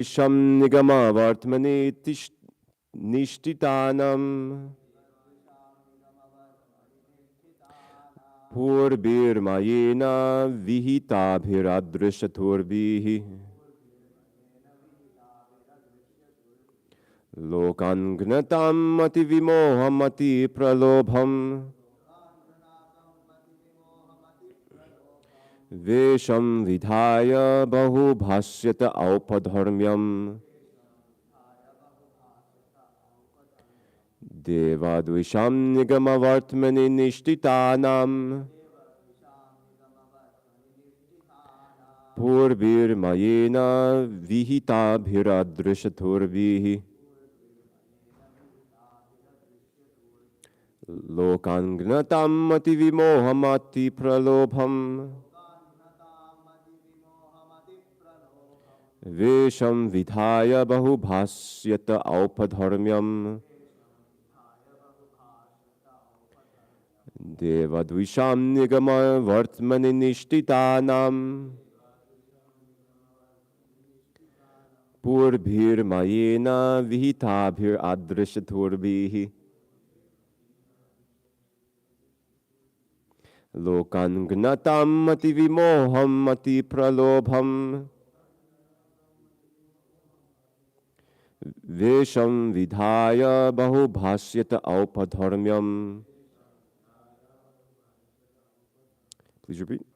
Isham nigama vartmani nishtitanam Purbir mayena vihitabhiradrishaturbihi Lokangnatam mati vimohamati pralobham Vesham vidhaya bahu bhasyata aupadharmyam Devadvisham nigamavartmani nishtitanam Purbir mayena vihitabhiradrishaturbihi Lokangnatam mati vimohamati pralobham Vesham vidhaya bahu bhasyata aupadharmyam Devadvisham nigama vartmani nishtitanam Purbhir mayena vihitabhir adrishaturbihi Lokangnatam mati vimoham mati pralobham Vesham vidhaya bahu bhasyata aupadharmyam. Please repeat.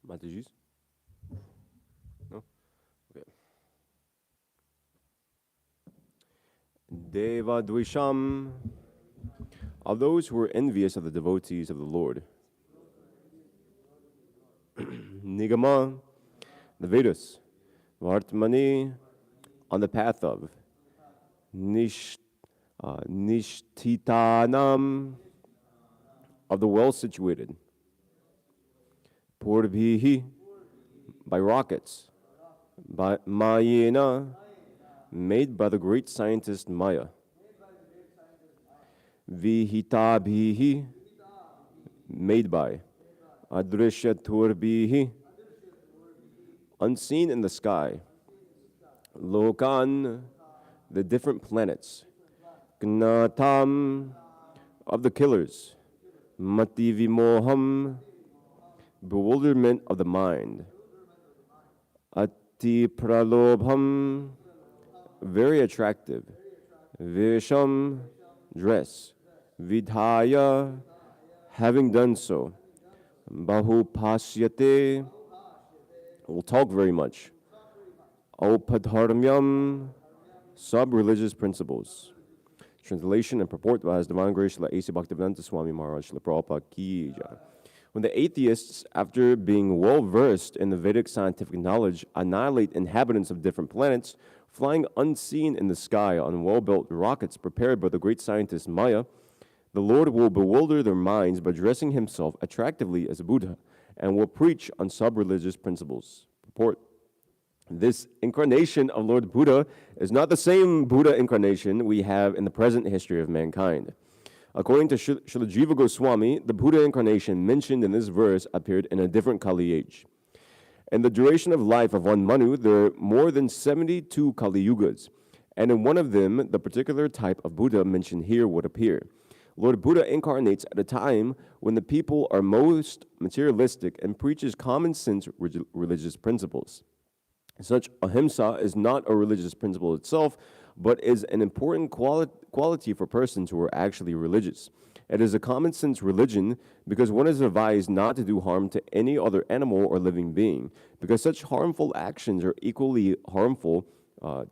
Mataji's? No? Okay. Devadvisham, of those who are envious of the devotees of the Lord. Nigama, the Vedas. Vartmani, on the path of. Nishtitanam, of the well-situated. Purbhihi, by rockets. By Mayena, made by the great scientist Maya. Vihitabhihi, made by. Adrishyaturbihi, unseen in the sky. Lokan, the different planets. Gnatam, of the killers. Mati vimoham, bewilderment of the mind. Ati pralobham, very attractive. Visham, dress. Vidhaya, having done so. Bahupasyate, will talk very much. Aupadharmyam, sub-religious principles. Translation and purport by His Divine Grace Srila A.C. Bhaktivedanta Swami Maharaj Srila Prabhupada Ki Jai. When the atheists, after being well versed in the Vedic scientific knowledge, annihilate inhabitants of different planets, flying unseen in the sky on well-built rockets prepared by the great scientist Maya, the Lord will bewilder their minds by dressing himself attractively as a Buddha and will preach on sub-religious principles. Purport. This incarnation of Lord Buddha is not the same Buddha incarnation we have in the present history of mankind. According to Srila Jiva Goswami, the Buddha incarnation mentioned in this verse appeared in a different Kali age. In the duration of life of one Manu, there are more than 72 Kali Yugas, and in one of them, the particular type of Buddha mentioned here would appear. Lord Buddha incarnates at a time when the people are most materialistic and preaches common sense religious principles. Such ahimsa is not a religious principle itself, but is an important quality for persons who are actually religious. It is a common sense religion because one is advised not to do harm to any other animal or living being, because such harmful actions are equally harmful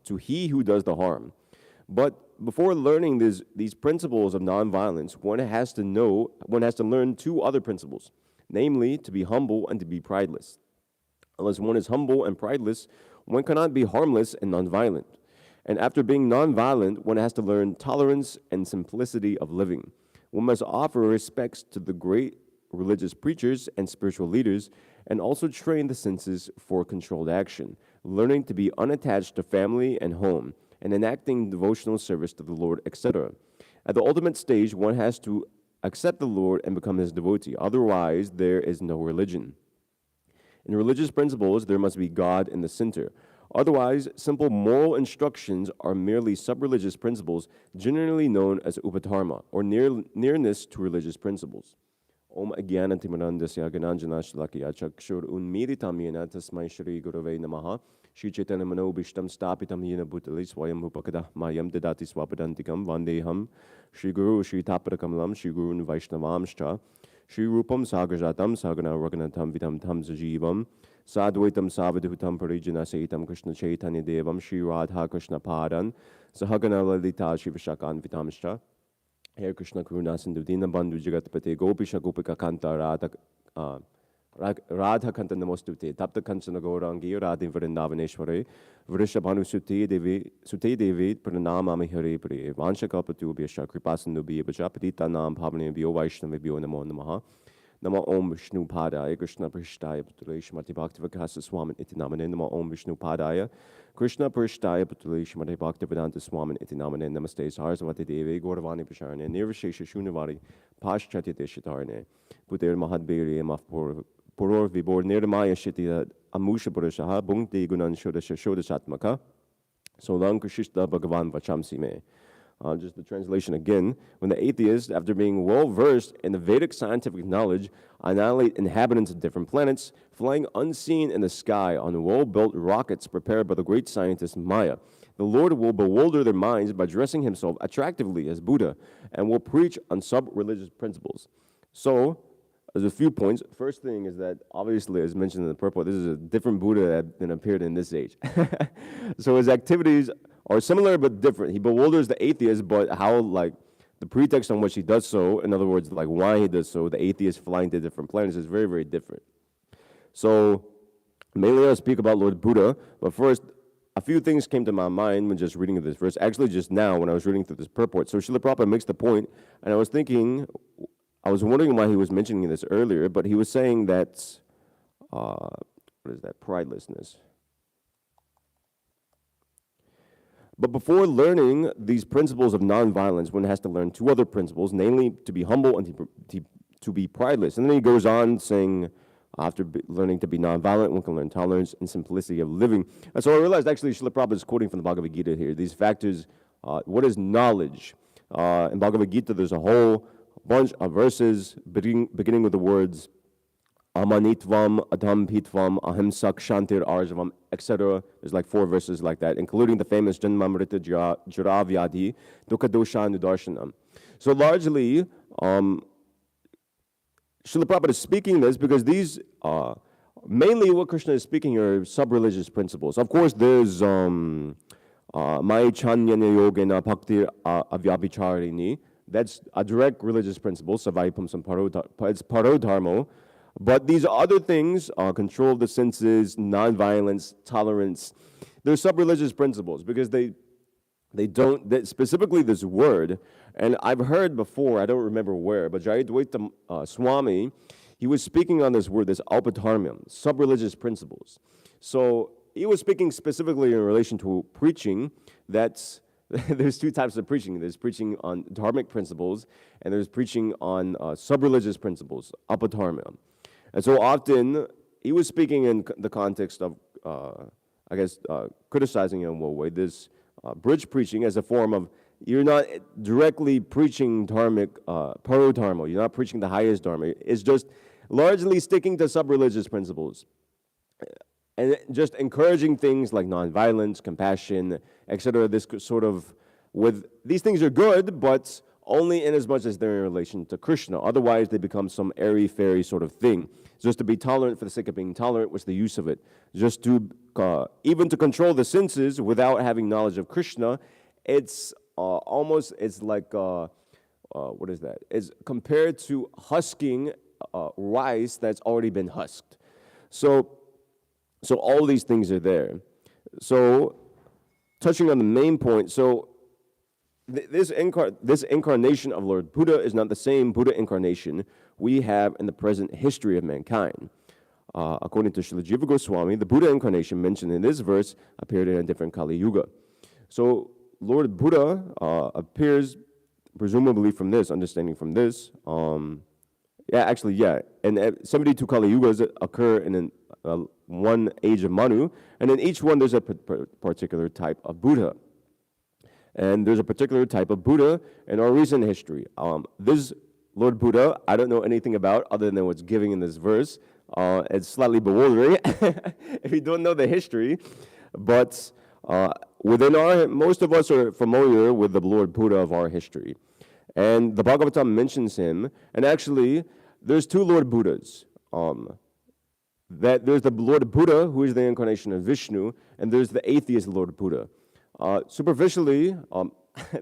to he who does the harm. But before learning these principles of nonviolence, one has to learn two other principles, namely to be humble and to be prideless. Unless one is humble and prideless, one cannot be harmless and nonviolent. And after being nonviolent, one has to learn tolerance and simplicity of living. One must offer respects to the great religious preachers and spiritual leaders, and also train the senses for controlled action, learning to be unattached to family and home, and enacting devotional service to the Lord, etc. At the ultimate stage, one has to accept the Lord and become his devotee. Otherwise, there is no religion. In religious principles, there must be God in the center. Otherwise, simple moral instructions are merely sub-religious principles, generally known as upadharma, or nearness to religious principles. Om Agyanantimarandasya Gananjana Shlakya Chakshur Unmiritam Yena Tasmai Shri Gurave Namaha Shri Chaitanya Manobishtam Stapitam Yena Bhutali Swayam Upakada Mayam Dadati Swapadantikam Vandeham Shri Guru Shri Tapadakamalam Shri Gurun Vaishnavamscha Shri Rupam Sagrajatam Sagana Raganatam Vitam Tam Sajivam Sadvaitam Savadhutam Parijana Saitam Krishna Chaitanya Devam Shri Radha Krishna Padan Sahagana Lalita Shri Vishakan Vitamscha Hare Krishna Karuna Sindhu Dina Bandhu Jagatpate Gopisha Gopika Kanta Radha Kanta Namostute Tapta Kansana Gaurangi Radha Vrindavaneshware Vrishabhanu Sute Devi Pranamami Hare Pre Vansha Kalpatu Bhyasha Kripasandu Bhyaja Patita Nam Bhavane Bhyo Vaishnava Bhyo Namo Namaha Nama Om Vishnu Padaya Krishna Prishtaya Putule Shmati Bhaktivakasa Swamin Iti Namane Nama Om Vishnu Padaya Krishna Prishtaya Putule Shmati Bhaktivedanta Swamin Iti Namane Namaste Sarasvati Devi Gauravani Prasharane Nirvishesha Shunavari Paschatya Deshitarne Puter Mahadbiri Maf Puror Vibor Nirmaya Shitya Amusha Purushaha Bhungti Gunan Shodasha Shodashatmaka Solang Krishista Bhagavan Vachamsi Me. Just the translation again. When the atheists, after being well-versed in the Vedic scientific knowledge, annihilate inhabitants of different planets, flying unseen in the sky on well-built rockets prepared by the great scientist Maya, the Lord will bewilder their minds by dressing himself attractively as Buddha and will preach on sub-religious principles. So, there's a few points. First thing is that, obviously, as mentioned in the purport, this is a different Buddha than appeared in this age. So his activities are similar but different. He bewilders the atheists, but how, like, the pretext on which he does so, in other words, like why he does so, the atheists flying to different planets, is very, very different. So, mainly I'll speak about Lord Buddha, but first, a few things came to my mind when just reading this verse. Actually, just now, when I was reading through this purport. So Srila Prabhupada makes the point, and I was wondering why he was mentioning this earlier, but he was saying that, what is that, pridelessness. But before learning these principles of nonviolence, one has to learn two other principles, namely to be humble and to be prideless. And then he goes on saying, After learning to be nonviolent, one can learn tolerance and simplicity of living. And so I realized actually Srila Prabhupada is quoting from the Bhagavad Gita here. These factors, what is knowledge? In Bhagavad Gita, there's a whole bunch of verses beginning with the words Amanitvam, Adhampitvam, Ahimsak, Shantir, Arjavam, etc. There's like 4 verses like that, including the famous Janmamrita Jaravyadhi, Dukkadosha Nudarshanam. So largely, Srila Prabhupada is speaking this because these, mainly what Krishna is speaking here are sub-religious principles. Of course, there's Mai Chanyana Yogena Bhakti Avyabhicharini. That's a direct religious principle, Savaipam Samparodharmo. It's parodharmo. But these other things, control of the senses, nonviolence, tolerance, they're sub-religious principles because they specifically this word, and I've heard before, I don't remember where, but Jayadvaita Swami, he was speaking on this word, this alpadharmyam, sub-religious principles. So he was speaking specifically in relation to preaching. That's there's 2 types of preaching. There's preaching on dharmic principles, and there's preaching on sub-religious principles, alpadharmyam. And so often, he was speaking in the context of, criticizing in one way, this bridge preaching as a form of, you're not directly preaching dharmic, parodharma, you're not preaching the highest dharma, it's just largely sticking to sub-religious principles. And just encouraging things like nonviolence, compassion, etc. This sort of, these things are good, but only in as much as they're in relation to Krishna. Otherwise, they become some airy-fairy sort of thing. Just to be tolerant for the sake of being tolerant, what's the use of it? Just to, even to control the senses without having knowledge of Krishna, it's it's like, what is that? It's compared to husking rice that's already been husked. So all these things are there. So, touching on the main point, so this incarnation of Lord Buddha is not the same Buddha incarnation we have in the present history of mankind. According to Srila Jiva Goswami, the Buddha incarnation mentioned in this verse appeared in a different Kali Yuga. So Lord Buddha appears presumably from this, understanding from this. And 72 Kali Yugas occur in one age of Manu, and in each one there's a particular type of Buddha. And there's a particular type of Buddha in our recent history. This Lord Buddha, I don't know anything about other than what's given in this verse. It's slightly bewildering if you don't know the history. But most of us are familiar with the Lord Buddha of our history. And the Bhagavatam mentions him. And actually, there's 2 Lord Buddhas. There's the Lord Buddha, who is the incarnation of Vishnu, and there's the atheist Lord Buddha. Superficially,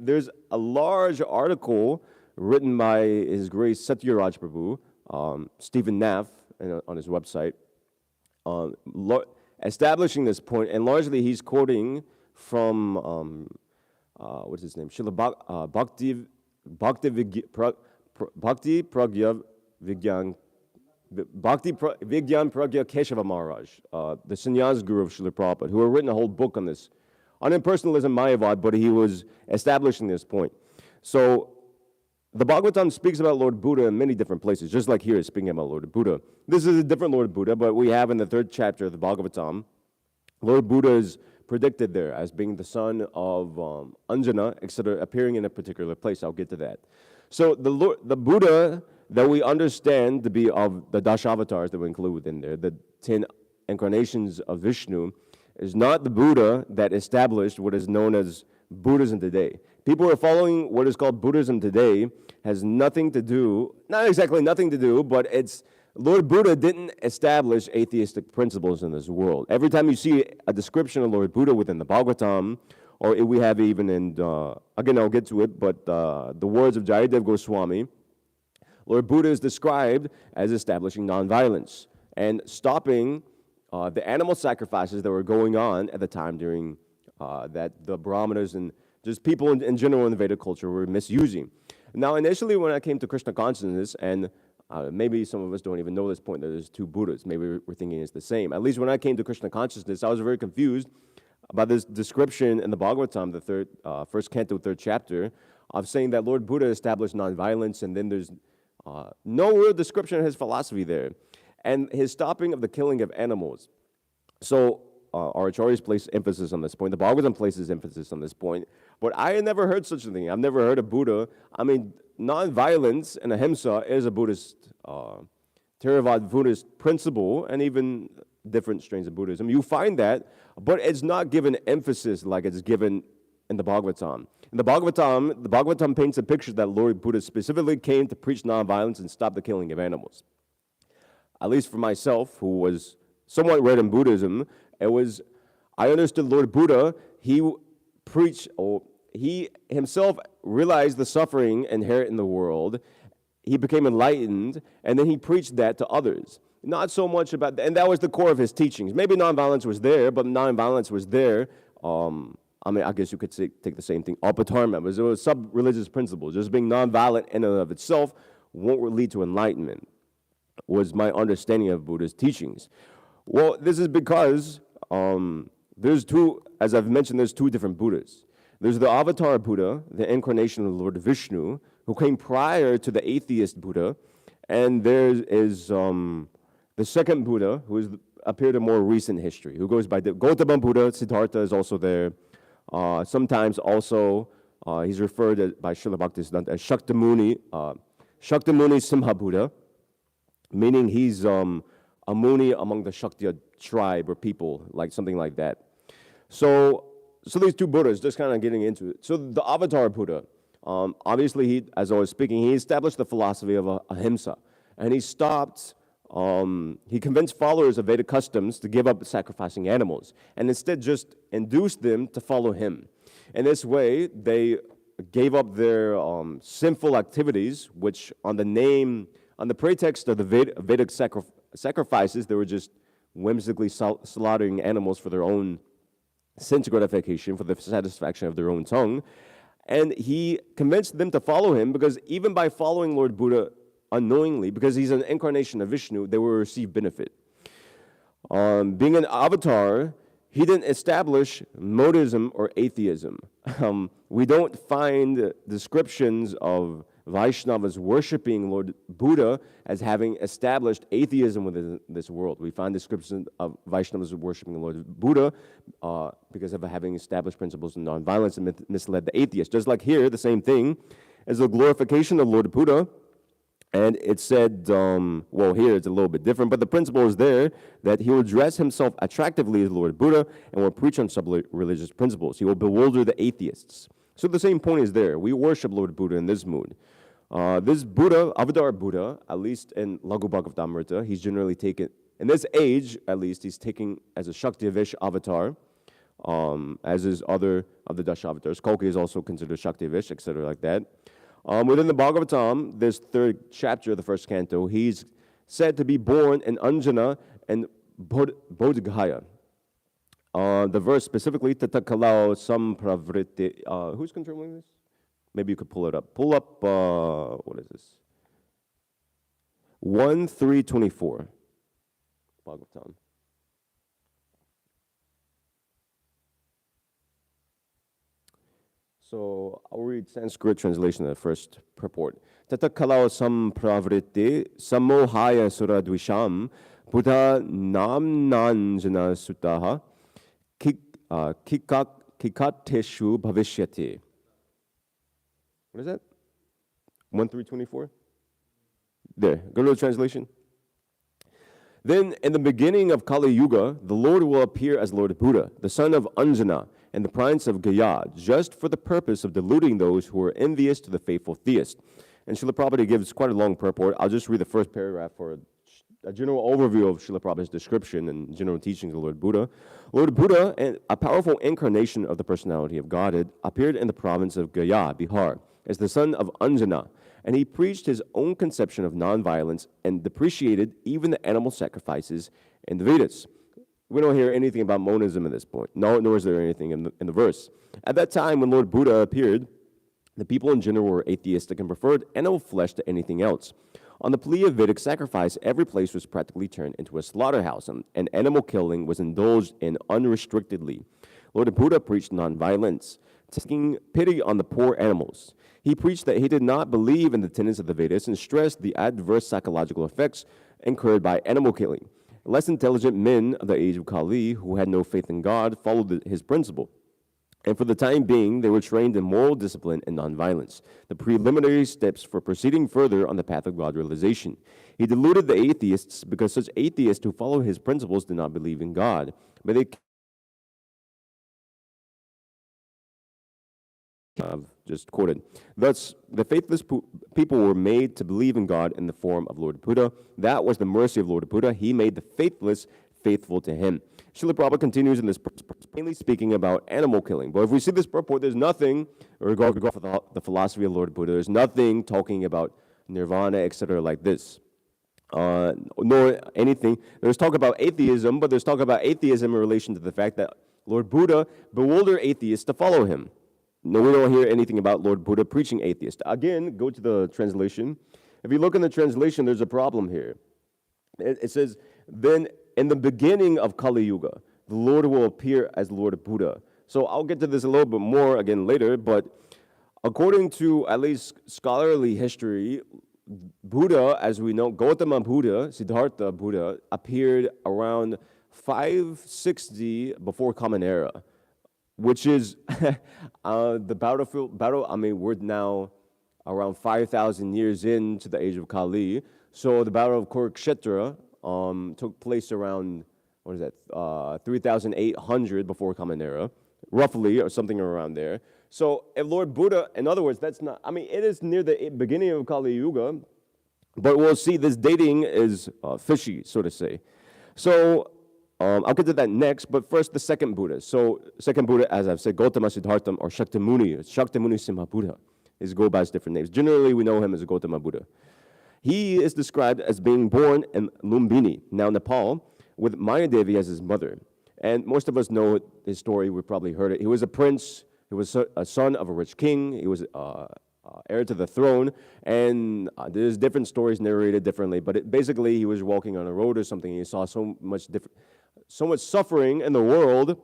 there's a large article written by His Grace Satyaraj Prabhu, Stephen Naff, on his website, establishing this point, and largely he's quoting from, what's his name? Srila Bhakti Pragya Vigyan Pragya Keshava Maharaj, the sannyas guru of Srila Prabhupada, who had written a whole book on this, on impersonalism, Mayavad, but he was establishing this point. So the Bhagavatam speaks about Lord Buddha in many different places, just like here it's speaking about Lord Buddha. This is a different Lord Buddha, but we have in the 3rd chapter of the Bhagavatam, Lord Buddha is predicted there as being the son of Anjana, etc., appearing in a particular place. I'll get to that. So the Buddha that we understand to be of the Dashavatars that we include within there, the 10 incarnations of Vishnu, is not the Buddha that established what is known as Buddhism today. People who are following what is called Buddhism today has nothing to do, not exactly nothing to do, but it's Lord Buddha didn't establish atheistic principles in this world. Every time you see a description of Lord Buddha within the Bhagavatam, or we have even in, again I'll get to it, but the words of Jayadev Goswami, Lord Buddha is described as establishing nonviolence and stopping the animal sacrifices that were going on at the time during that the Brahmanas and just people in general in the Vedic culture were misusing. Now, initially when I came to Krishna consciousness, and maybe some of us don't even know this point, that there's 2 Buddhas. Maybe we're thinking it's the same. At least when I came to Krishna consciousness, I was very confused about this description in the Bhagavatam, the 1st canto, 3rd chapter, of saying that Lord Buddha established nonviolence, and then there's no real description of his philosophy there. and his stopping of the killing of animals. So our acharyas place emphasis on this point. The Bhagavatam places emphasis on this point. But I had never heard such a thing. I've never heard of Buddha. I mean, non-violence and ahimsa is a Buddhist, Theravada Buddhist principle, and even different strains of Buddhism. You find that, but it's not given emphasis like it's given in the Bhagavatam. In the Bhagavatam paints a picture that Lord Buddha specifically came to preach non-violence and stop the killing of animals. At least for myself, who was somewhat read in Buddhism, I understood Lord Buddha, he preached, he himself realized the suffering inherent in the world, he became enlightened, and then he preached that to others. Not so much about, and that was the core of his teachings. Maybe nonviolence was there, but nonviolence was there. I guess you could take the same thing. Apatarma, it was sub-religious principles. Just being nonviolent in and of itself won't lead to enlightenment, was my understanding of Buddha's teachings. Well, this is because there's two, as I've mentioned, there's two different Buddhas. There's the Avatar Buddha, the incarnation of Lord Vishnu, who came prior to the atheist Buddha, and there is the second Buddha, who appeared in more recent history, who goes by the Gautama Buddha. Siddhartha is also there. Sometimes also he's referred to by Srila Bhaktisiddhanta as Shaktamuni Simha Buddha, meaning he's a Muni among the Shaktiya tribe or people, like something like that. So these two Buddhas, just kind of getting into it. So the Avatar Buddha, obviously, as I was speaking, he established the philosophy of ahimsa, and he stopped. He convinced followers of Vedic customs to give up sacrificing animals, and instead just induced them to follow him. In this way, they gave up their sinful activities, which on the pretext of the Vedic sacrifices, they were just whimsically slaughtering animals for their own sense gratification, for the satisfaction of their own tongue. And he convinced them to follow him because even by following Lord Buddha unknowingly, because he's an incarnation of Vishnu, they will receive benefit. Being an avatar, he didn't establish modism or atheism. We don't find descriptions of Vaishnavas worshiping Lord Buddha as having established atheism within this world. We find descriptions of Vaishnavas worshiping Lord Buddha because of having established principles of nonviolence and misled the atheist. Just like here, the same thing as the glorification of Lord Buddha. And it said, well, here it's a little bit different, but the principle is there that he will dress himself attractively as Lord Buddha and will preach on sub-religious principles. He will bewilder the atheists. So the same point is there. We worship Lord Buddha in this mood. This Buddha, Avatar Buddha, at least in Laghu Bhagavatamrita, he's generally taken, in this age at least, he's taken as a Shaktivish avatar, as is other of the Dasha avatars. Kalki is also considered Shaktivish, etc. like that. Within the Bhagavatam, this third chapter of the first canto, he's said to be born in Anjana and Bodhgaya. The verse specifically, Tatakalao Sampravriti. Who's controlling this? Maybe you could pull it up. Pull up, what is this? 1:324. Bhagavatam. So I'll read Sanskrit translation of the first purport. Tata kalao sampravriti samohaya suradvisham buddha namnanjana sutaha kikateshu bhavishyati. What is that? 1:324? There, go to the translation. Then in the beginning of Kali Yuga, the Lord will appear as Lord Buddha, the son of Anjana, and the prince of Gaya, just for the purpose of deluding those who are envious to the faithful theist. And Srila Prabhupada gives quite a long purport. I'll just read the first paragraph for a general overview of Srila Prabhupada's description and general teachings of Lord Buddha. Lord Buddha, a powerful incarnation of the personality of Godhead, appeared in the province of Gaya, Bihar, as the son of Anjana, and he preached his own conception of nonviolence and depreciated even the animal sacrifices in the Vedas. We don't hear anything about monism at this point, nor is there anything in the verse. At that time, when Lord Buddha appeared, the people in general were atheistic and preferred animal flesh to anything else. On the plea of Vedic sacrifice, every place was practically turned into a slaughterhouse, and animal killing was indulged in unrestrictedly. Lord Buddha preached nonviolence, taking pity on the poor animals. He preached that he did not believe in the tenets of the Vedas and stressed the adverse psychological effects incurred by animal killing. Less intelligent men of the age of Kali, who had no faith in God, followed his principle. And for the time being, they were trained in moral discipline and nonviolence, the preliminary steps for proceeding further on the path of God realization. He deluded the atheists because such atheists who follow his principles did not believe in God, but they just quoted. Thus, the faithless people were made to believe in God in the form of Lord Buddha. That was the mercy of Lord Buddha. He made the faithless faithful to him. Srila Prabhupada continues in this, mainly speaking about animal killing. But if we see this purport, there's nothing regarding the philosophy of Lord Buddha. There's nothing talking about nirvana, etc., like this. Nor anything. There's talk about atheism, but there's talk about atheism in relation to the fact that Lord Buddha bewildered atheists to follow him. No, we don't hear anything about Lord Buddha preaching atheist. Again, go to the translation. If you look in the translation, there's a problem here. It says, then in the beginning of Kali Yuga, the Lord will appear as Lord Buddha. So I'll get to this a little bit more again later, but according to at least scholarly history, Buddha, as we know, Gautama Buddha, Siddhartha Buddha, appeared around 560 before Common Era, which is the battle. I mean, we're now around 5,000 years into the age of Kali. So the Battle of Kurukshetra took place around, 3,800 before Common Era, roughly, or something around there. So if Lord Buddha, in other words, that's not, I mean, it is near the beginning of Kali Yuga, but we'll see this dating is fishy, so to say. So I'll get to that next, but first the second Buddha. So second Buddha, as I've said, Gautama Siddhartha or Shakyamuni Simha Buddha. His go by different names. Generally, we know him as Gautama Buddha. He is described as being born in Lumbini, now Nepal, with Mayadevi as his mother. And most of us know his story. We've probably heard it. He was a prince. He was a son of a rich king. He was heir to the throne. And there's different stories narrated differently. But basically, he was walking on a road or something. And he saw so much suffering in the world.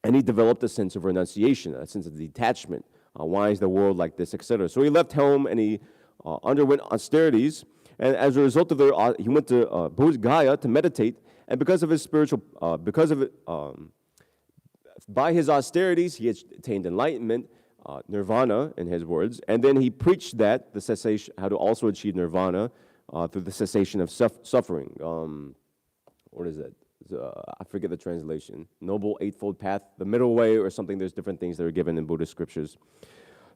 And he developed a sense of renunciation, a sense of detachment. Why is the world like this, etc. So he left home and he underwent austerities. And as a result of he went to Bodh Gaya to meditate. And because of his by his austerities, he attained enlightenment, nirvana, in his words. And then he preached that, the cessation, how to also achieve nirvana through the cessation of suffering. What is that? I forget the translation. Noble Eightfold Path, the middle way, or something. There's different things that are given in Buddhist scriptures.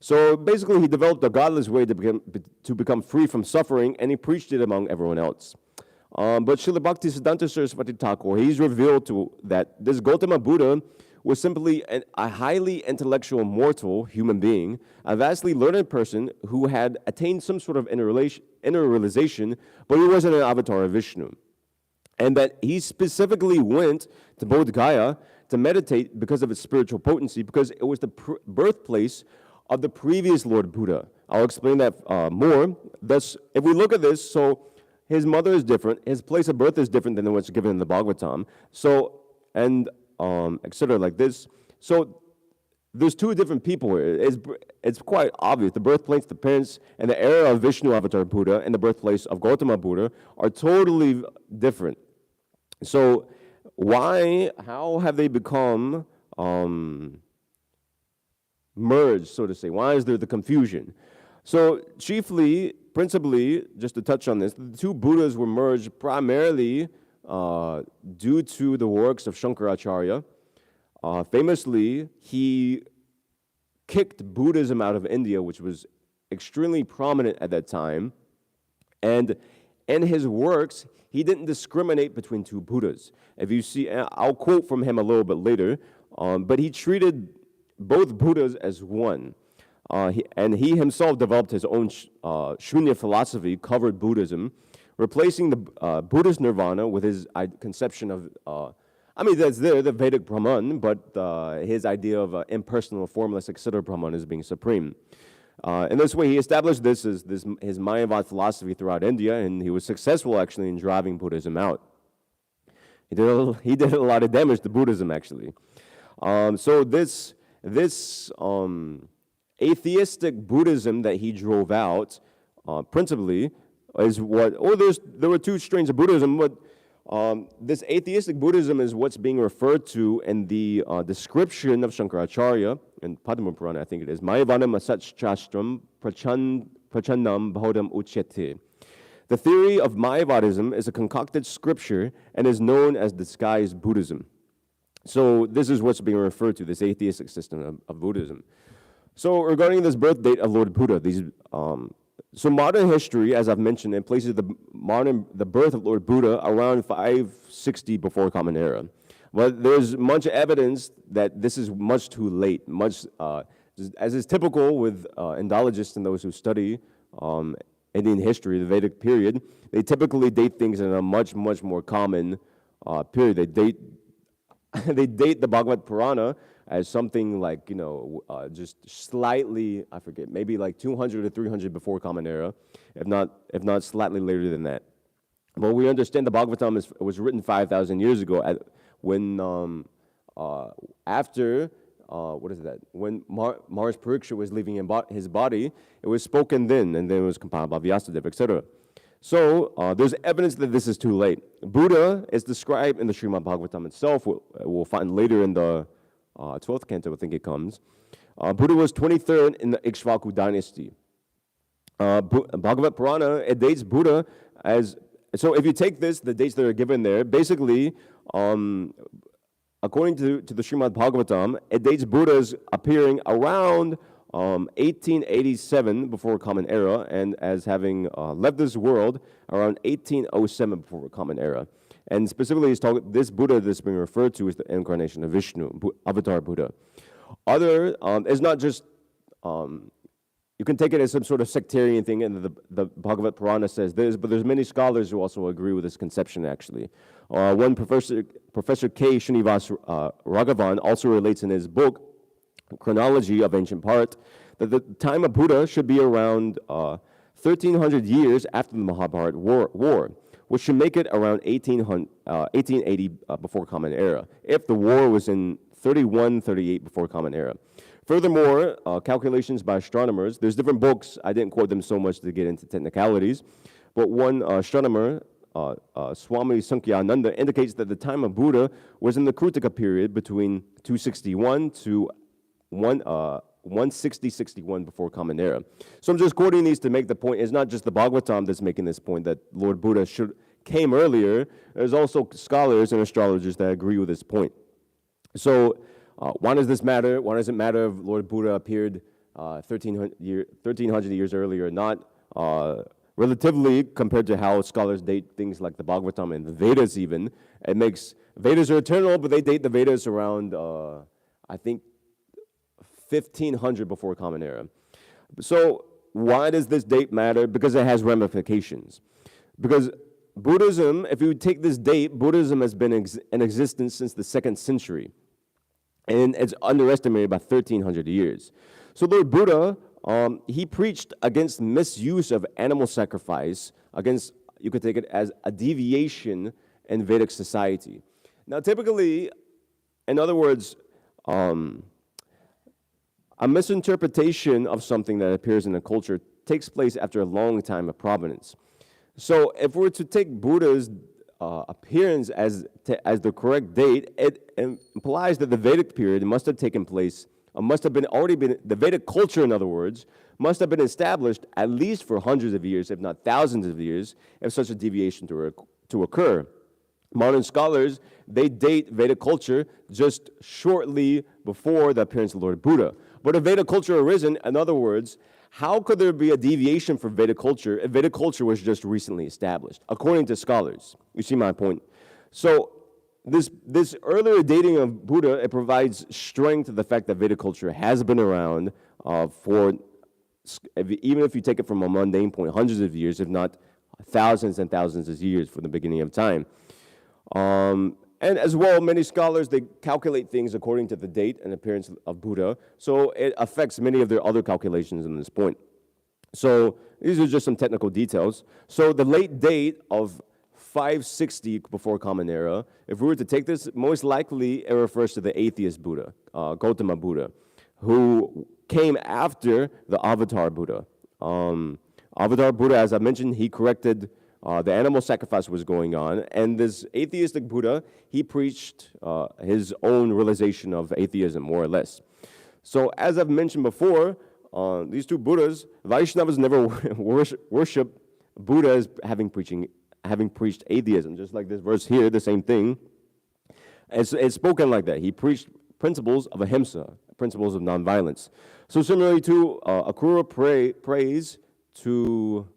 So basically, he developed a godless way to become free from suffering, and he preached it among everyone else. But Srila Bhaktisiddhanta Saraswati Thakur, he's revealed that this Gautama Buddha was simply a highly intellectual mortal human being, a vastly learned person who had attained some sort of inner realization, but he wasn't an avatar of Vishnu. And that he specifically went to Bodh Gaya to meditate because of its spiritual potency, because it was the birthplace of the previous Lord Buddha. I'll explain that more. Thus, if we look at this, so his mother is different, his place of birth is different than what's given in the Bhagavatam, so, and etc. like this. So there's two different people here. It's quite obvious. The birthplace, the parents, and the era of Vishnu Avatar Buddha and the birthplace of Gautama Buddha are totally different. So how have they become merged, so to say? Why is there the confusion? So principally, just to touch on this, the two Buddhas were merged primarily due to the works of Shankaracharya. Famously, he kicked Buddhism out of India, which was extremely prominent at that time. And in his works, he didn't discriminate between two Buddhas. If you see, I'll quote from him a little bit later, but he treated both Buddhas as one. He himself developed his own Shunya philosophy, covered Buddhism, replacing the Buddhist nirvana with his conception of, that's there, the Vedic Brahman, but his idea of impersonal, formless, etc. Brahman as being supreme. In this way, he established his Mayavad philosophy throughout India, and he was successful actually in driving Buddhism out. He did a lot of damage to Buddhism actually. So this atheistic Buddhism that he drove out, principally, is what, there were two strains of Buddhism, but this atheistic Buddhism is what's being referred to in the description of Shankaracharya in Padma Purana, I think it is. Mayavanam asat shastram prachannam bhodam uchyate. The theory of Mayavadism is a concocted scripture and is known as disguised Buddhism. So this is what's being referred to, this atheistic system of Buddhism. So regarding this birth date of Lord Buddha, so modern history, as I've mentioned, it places the birth of Lord Buddha around 560 before Common Era. But there's much evidence that this is much too late, as is typical with Indologists and those who study Indian history, the Vedic period. They typically date things in a much, much more common period. They date the Bhagavad Purana as something like, just slightly, I forget, maybe like 200 or 300 before Common Era, if not slightly later than that. But we understand the Bhagavatam was written 5,000 years ago when Mars Pariksha was leaving his body, it was spoken then, and then it was compiled by Vyasadeva, etc. So there's evidence that this is too late. Buddha is described in the Srimad Bhagavatam itself. We'll find later in the 12th canto, I think it comes. Buddha was 23rd in the Ikshvaku dynasty. Bhagavad Purana, it dates Buddha as, so if you take the dates that are given there, basically, according to the Srimad Bhagavatam, it dates Buddha's appearing around 1887 before Common Era, and as having left this world around 1807 before Common Era. And specifically, this Buddha that's being referred to is the incarnation of Vishnu, Avatar Buddha. It's not just, you can take it as some sort of sectarian thing, and the Bhagavad Purana says this, but there's many scholars who also agree with this conception, actually. One Professor K. Srinivas Raghavan also relates in his book, Chronology of Ancient Bharat, that the time of Buddha should be around 1,300 years after the Mahabharata war, which should make it around 1880 before Common Era, if the war was in 31-38 before Common Era. Furthermore, calculations by astronomers, there's different books, I didn't quote them so much to get into technicalities, but one astronomer, Swami Sankyananda, indicates that the time of Buddha was in the Krutika period between 261 to 160-61 before Common Era. So I'm just quoting these to make the point. It's not just the Bhagavatam that's making this point that Lord Buddha came earlier. There's also scholars and astrologers that agree with this point. So why does this matter? Why does it matter if Lord Buddha appeared 1,300 years earlier, not relatively compared to how scholars date things like the Bhagavatam and the Vedas even? It makes, Vedas are eternal, but they date the Vedas around, I think, 1500 before Common Era. So why does this date matter? Because it has ramifications. Because Buddhism, if you take this date, Buddhism has been in existence since the 2nd century. And it's underestimated by 1,300 years. So Lord Buddha, he preached against misuse of animal sacrifice, against, you could take it as a deviation in Vedic society. Now typically, in other words, a misinterpretation of something that appears in a culture takes place after a long time of provenance. So if we're to take Buddha's appearance as the correct date, it implies that the Vedic period must have taken place, the Vedic culture, in other words, must have been established at least for hundreds of years, if not thousands of years, if such a deviation to occur. Modern scholars, they date Vedic culture just shortly before the appearance of Lord Buddha. But if Vedic culture arisen, in other words, how could there be a deviation from Vedic culture if Vedic culture was just recently established, according to scholars? You see my point? So this earlier dating of Buddha, it provides strength to the fact that Vedic culture has been around even if you take it from a mundane point, hundreds of years, if not thousands and thousands of years from the beginning of time. And as well, many scholars, they calculate things according to the date and appearance of Buddha, so it affects many of their other calculations in this point. So these are just some technical details. So the late date of 560 before Common Era, if we were to take this, most likely it refers to the atheist Buddha, Gautama Buddha, who came after the Avatar Buddha. Avatar Buddha, as I mentioned, he corrected the animal sacrifice was going on, and this atheistic Buddha, he preached his own realization of atheism, more or less. So, as I've mentioned before, these two Buddhas, Vaishnavas never worship Buddha as having preached atheism, just like this verse here, the same thing. It's spoken like that. He preached principles of ahimsa, principles of nonviolence. So similarly to Akrura prays to,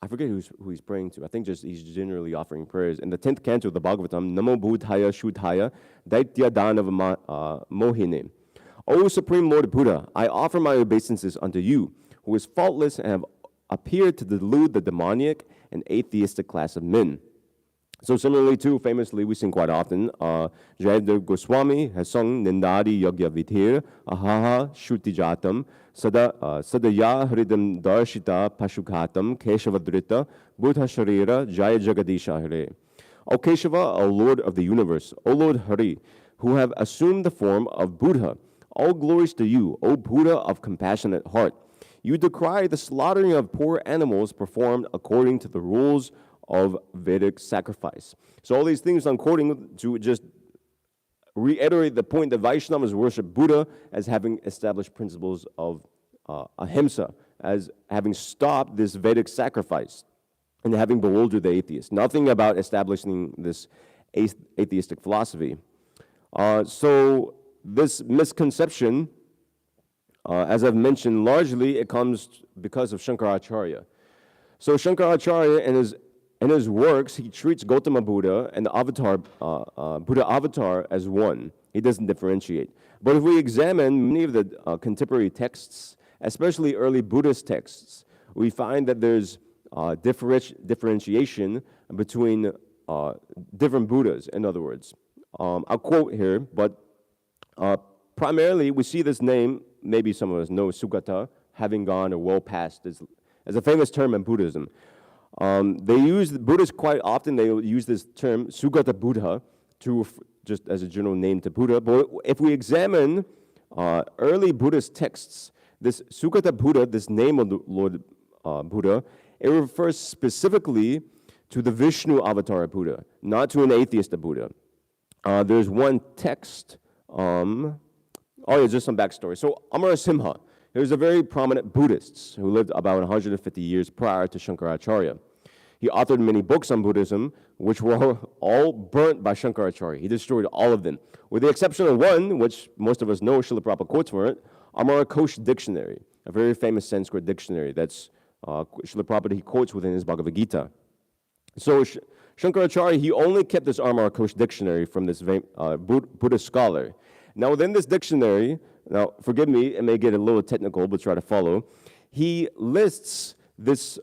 I forget who he's praying to. I think just he's generally offering prayers. In the 10th canto of the Bhagavatam, Namo Buddhaya Shuddhaya Daitya Danava Mohine. O Supreme Lord Buddha, I offer my obeisances unto you, who is faultless and have appeared to delude the demoniac and atheistic class of men. So similarly too, famously, we sing quite often, Jayadeva Goswami has sung Nindadi Yagya Vidhir, Ahaha Shutijatam, Sadaya Hridam Darshita Pashukhatam, Keshavadrita, Buddha Sharira, Jaya Jagadisha Hare. O Keshava, O Lord of the universe, O Lord Hari, who have assumed the form of Buddha, all glories to you, O Buddha of compassionate heart. You decry the slaughtering of poor animals performed according to the rules of Vedic sacrifice. So all these things I'm quoting to just reiterate the point that Vaishnavas worship Buddha as having established principles of ahimsa, as having stopped this Vedic sacrifice and having bewildered the atheists. Nothing about establishing this atheistic philosophy. So this misconception, as I've mentioned, largely it comes because of Shankaracharya. So Shankaracharya in his works, he treats Gautama Buddha and the avatar, Buddha avatar as one. He doesn't differentiate. But if we examine many of the contemporary texts, especially early Buddhist texts, we find that there's differentiation between different Buddhas, in other words. I'll quote here, but primarily we see this name, maybe some of us know Sugata, having gone or well past, as a famous term in Buddhism. Buddhists quite often, they use this term, Sugata Buddha, just as a general name to Buddha. But if we examine early Buddhist texts, this Sugata Buddha, this name of the Lord Buddha, it refers specifically to the Vishnu avatar Buddha, not to an atheist Buddha. There's one text, just some backstory. So Amarasimha, he was a very prominent Buddhist who lived about 150 years prior to Shankaracharya. He authored many books on Buddhism, which were all burnt by Shankaracharya. He destroyed all of them, with the exception of one, which most of us know, Srila Prabhupada quotes for it, Amarakosh Dictionary, a very famous Sanskrit dictionary that's Srila Prabhupada, he quotes within his Bhagavad Gita. So Shankaracharya, he only kept this Amarakosh Dictionary from this Buddhist scholar. Now within this dictionary, now forgive me, it may get a little technical, but try to follow. He lists this,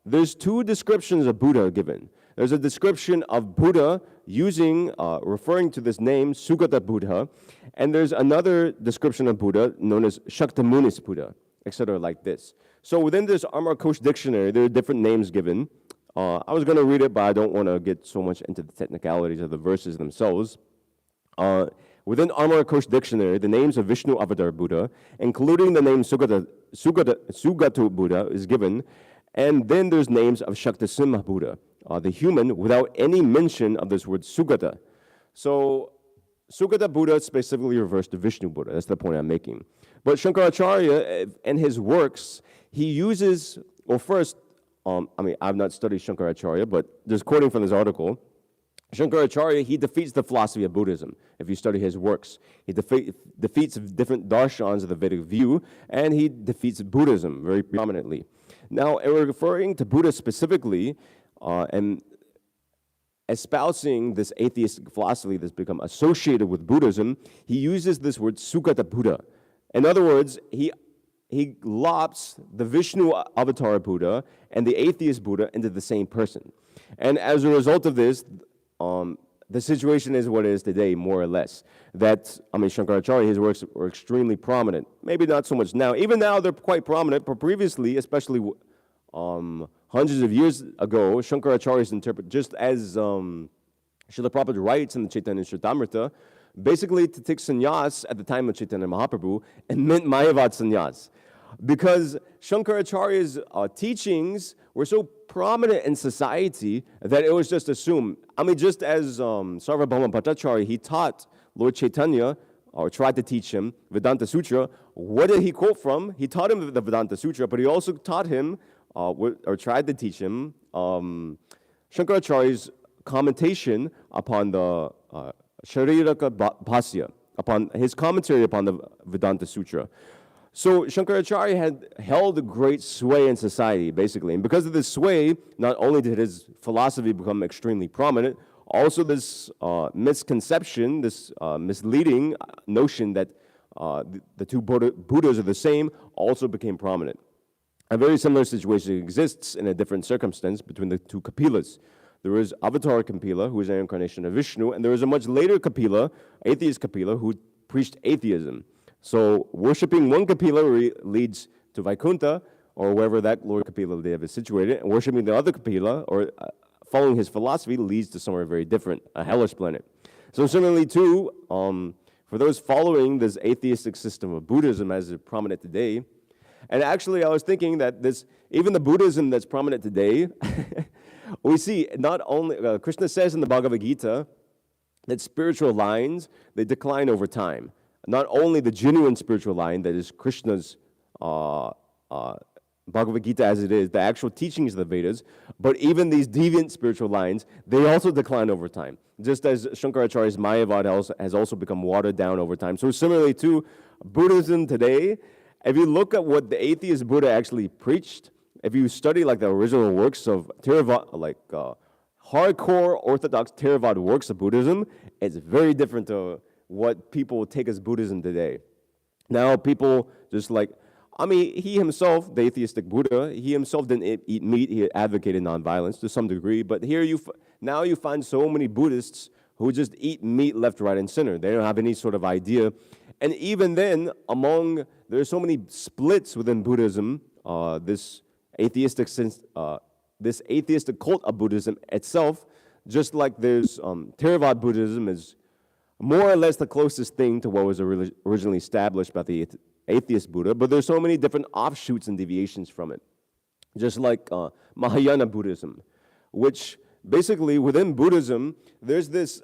there's two descriptions of Buddha given. There's a description of Buddha referring to this name, Sugata Buddha, and there's another description of Buddha known as Shaktamunis Buddha, etc. like this. So within this Amarakosh Dictionary, there are different names given. I was going to read it, but I don't want to get so much into the technicalities of the verses themselves. Within Amarakosh Dictionary, the names of Vishnu Avatar Buddha, including the name Sugata Buddha, is given, and then there's names of Shaktasimha Buddha, the human, without any mention of this word Sugata. So Sugata Buddha specifically refers to Vishnu Buddha. That's the point I'm making. But Shankaracharya, in his works, he uses, well, first, I've not studied Shankaracharya, but just quoting from this article, Shankaracharya, he defeats the philosophy of Buddhism. If you study his works, he defeats different darshans of the Vedic view, and he defeats Buddhism very prominently. Now, in referring to Buddha specifically, and espousing this atheistic philosophy that's become associated with Buddhism, he uses this word Sugata Buddha. In other words, he lops the Vishnu avatar Buddha and the atheist Buddha into the same person. And as a result of this, the situation is what it is today, more or less. Shankaracharya, his works were extremely prominent. Maybe not so much now. Even now, they're quite prominent, but previously, especially hundreds of years ago, Shankaracharya's interpret, just as Srila Prabhupada writes in the Chaitanya Charitamrita, basically to take sannyas at the time of Chaitanya Mahaprabhu, it meant Mayavad sannyas. because Shankaracharya's teachings were so prominent in society that it was just assumed. I mean, just as Sarvabhauma Bhattacharya, he taught Lord Chaitanya, or tried to teach him, Vedanta Sutra. What did he quote from? He taught him the Vedanta Sutra, but he also taught him, or tried to teach him, Shankaracharya's commentation upon the Shariraka Bhasya, upon his commentary upon the Vedanta Sutra. So Shankaracharya had held great sway in society, basically. And because of this sway, not only did his philosophy become extremely prominent, also this misconception, this misleading notion that the two Buddhas are the same also became prominent. A very similar situation exists in a different circumstance between the two Kapilas. There is Avatar Kapila, who is an incarnation of Vishnu, and there is a much later Kapila, atheist Kapila, who preached atheism. So worshipping one Kapila leads to Vaikuntha, or wherever that Lord Kapila Deva is situated, and worshipping the other Kapila, or following his philosophy, leads to somewhere very different, a hellish planet. So similarly too, for those following this atheistic system of Buddhism as is prominent today, and actually I was thinking that even the Buddhism that's prominent today, we see not only, Krishna says in the Bhagavad Gita that spiritual lines, they decline over time. Not only the genuine spiritual line, that is Krishna's Bhagavad Gita as it is, the actual teachings of the Vedas, but even these deviant spiritual lines, they also decline over time. Just as Shankaracharya's Mayavad has also become watered down over time. So similarly to Buddhism today, if you look at what the atheist Buddha actually preached, if you study like the original works of Theravada, like hardcore orthodox Theravada works of Buddhism, it's very different to what people take as Buddhism today. Now people just he himself, the atheistic Buddha, he himself didn't eat meat, he advocated nonviolence to some degree, but here now you find so many Buddhists who just eat meat left, right, and center. They don't have any sort of idea. And even then, there are so many splits within Buddhism, this atheistic cult of Buddhism itself, just like there's Theravada Buddhism is more or less the closest thing to what was originally established by the atheist Buddha, but there's so many different offshoots and deviations from it. Just like Mahayana Buddhism, which basically within Buddhism, there's this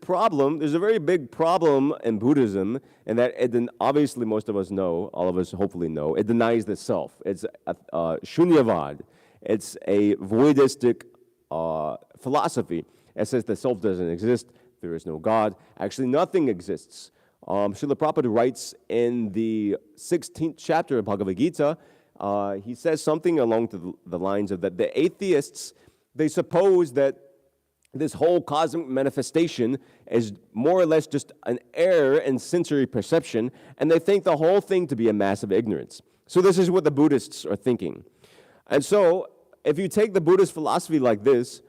problem, there's a very big problem in Buddhism, and that obviously most of us know, all of us hopefully know, it denies the self. It's Shunyavad. It's a voidistic philosophy. It says the self doesn't exist, there is no God. Actually, nothing exists. Srila Prabhupada writes in the 16th chapter of Bhagavad Gita, he says something along the lines of that the atheists, they suppose that this whole cosmic manifestation is more or less just an error in sensory perception, and they think the whole thing to be a massive ignorance. So this is what the Buddhists are thinking. And so, if you take the Buddhist philosophy like this,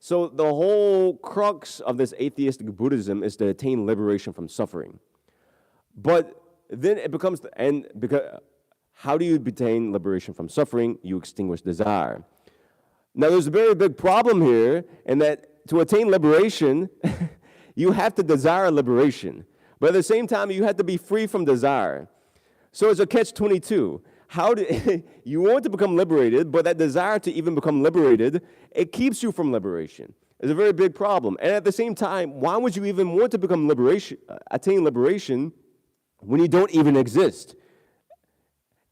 so the whole crux of this atheistic Buddhism is to attain liberation from suffering. But then it becomes, how do you attain liberation from suffering? You extinguish desire. Now there's a very big problem here in that to attain liberation, you have to desire liberation. But at the same time, you have to be free from desire. So it's a catch-22. How do you want to become liberated, but that desire to even become liberated, it keeps you from liberation. It's a very big problem. And at the same time, why would you even want to attain liberation when you don't even exist?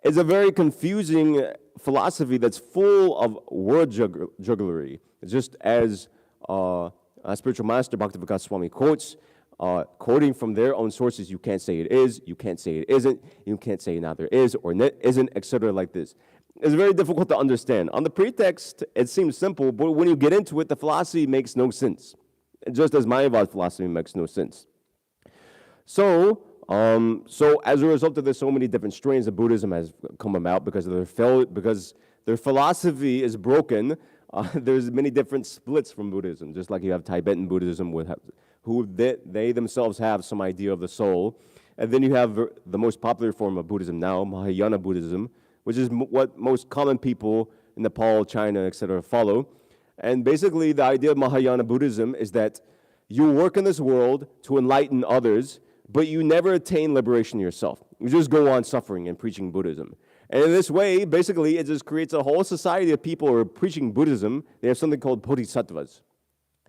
It's a very confusing philosophy that's full of word jugglery. Just as a spiritual master, Bhaktivedanta Swami, quotes, quoting from their own sources, you can't say it is, you can't say it isn't, you can't say neither is or isn't, etc. like this. It's very difficult to understand. On the pretext, it seems simple, but when you get into it, the philosophy makes no sense. Just as Mayavad philosophy makes no sense. So as a result of this, so many different strains of Buddhism has come about because their philosophy is broken. There's many different splits from Buddhism, just like you have Tibetan Buddhism who they themselves have some idea of the soul. And then you have the most popular form of Buddhism now, Mahayana Buddhism, which is what most common people in Nepal, China, etc. follow. And basically the idea of Mahayana Buddhism is that you work in this world to enlighten others, but you never attain liberation yourself. just go on suffering and preaching Buddhism. And in this way, basically, it just creates a whole society of people who are preaching Buddhism. They have something called bodhisattvas.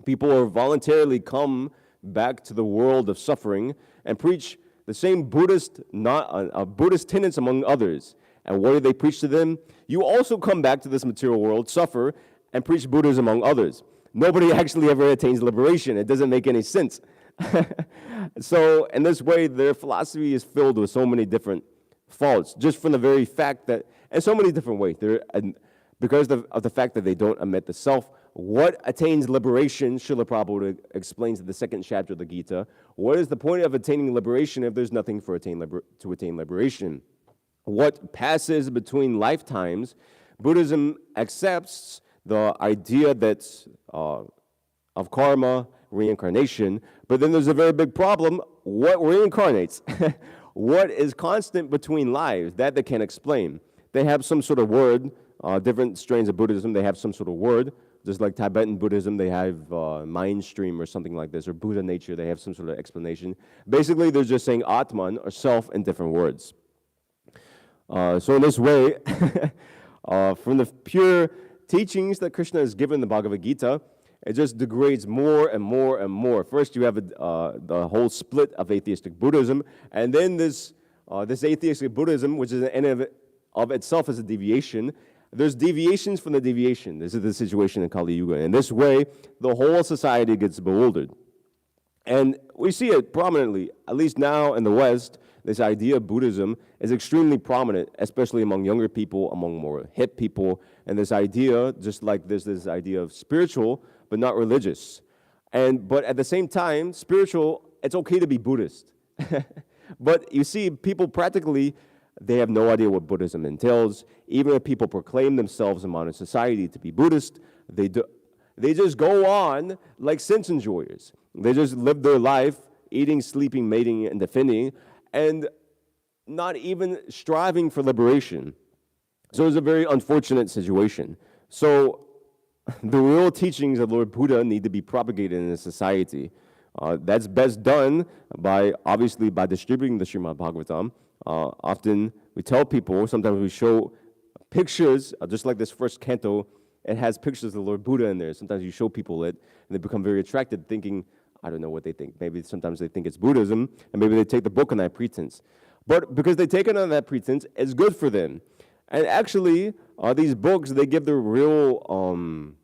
People who voluntarily come back to the world of suffering and preach the same Buddhist tenets among others. And what do they preach to them? You also come back to this material world, suffer, and preach Buddhism among others. Nobody actually ever attains liberation. It doesn't make any sense. So in this way, their philosophy is filled with so many different faults, just from the very fact that, in so many different ways, because of the fact that they don't admit the self. What attains liberation? Srila Prabhu explains in the second chapter of the Gita. What is the point of attaining liberation if there's nothing to attain liberation? What passes between lifetimes? Buddhism accepts the idea that's of karma, reincarnation, but then there's a very big problem. What reincarnates? What is constant between lives? That they can't explain. They have some sort of word. Different strains of Buddhism, they have some sort of word. Just like Tibetan Buddhism, they have mind stream or something like this, or Buddha nature, they have some sort of explanation. Basically, they're just saying Atman or self in different words. So in this way, from the pure teachings that Krishna has given in the Bhagavad Gita, it just degrades more and more and more. First, you have the whole split of atheistic Buddhism, and then this atheistic Buddhism, which is in and of itself is a deviation. There's deviations from the deviation. This is the situation in Kali Yuga. In this way, the whole society gets bewildered. And we see it prominently, at least now in the West, this idea of Buddhism is extremely prominent, especially among younger people, among more hip people, and this idea, just like there's this idea of spiritual, but not religious. But at the same time, spiritual, it's okay to be Buddhist. But you see, people practically, they have no idea what Buddhism entails. Even if people proclaim themselves in modern society to be Buddhist, they just go on like sense enjoyers. They just live their life eating, sleeping, mating, and defending, and not even striving for liberation. So it's a very unfortunate situation. So the real teachings of Lord Buddha need to be propagated in a society. That's best done obviously by distributing the Srimad Bhagavatam. Often we tell people, sometimes we show pictures, just like this first canto, it has pictures of Lord Buddha in there. Sometimes you show people it, and they become very attracted, thinking, I don't know what they think. Maybe sometimes they think it's Buddhism, and maybe they take the book on that pretense. But because they take it on that pretense, it's good for them. And actually, these books, they give the real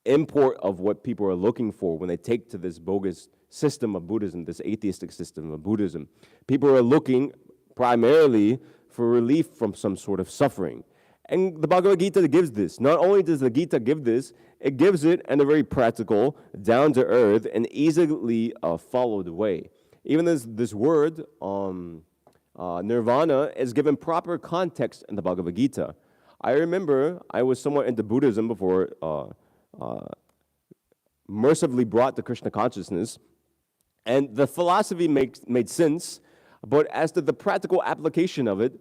import of what people are looking for when they take to this bogus system of Buddhism, this atheistic system of Buddhism. People are looking primarily for relief from some sort of suffering. And the Bhagavad Gita gives this. Not only does the Gita give this, it gives it in a very practical, down-to-earth, and easily followed way. Even this word, nirvana, is given proper context in the Bhagavad Gita. I remember I was somewhat into Buddhism before mercifully brought to Krishna consciousness, and the philosophy made sense, but as to the practical application of it,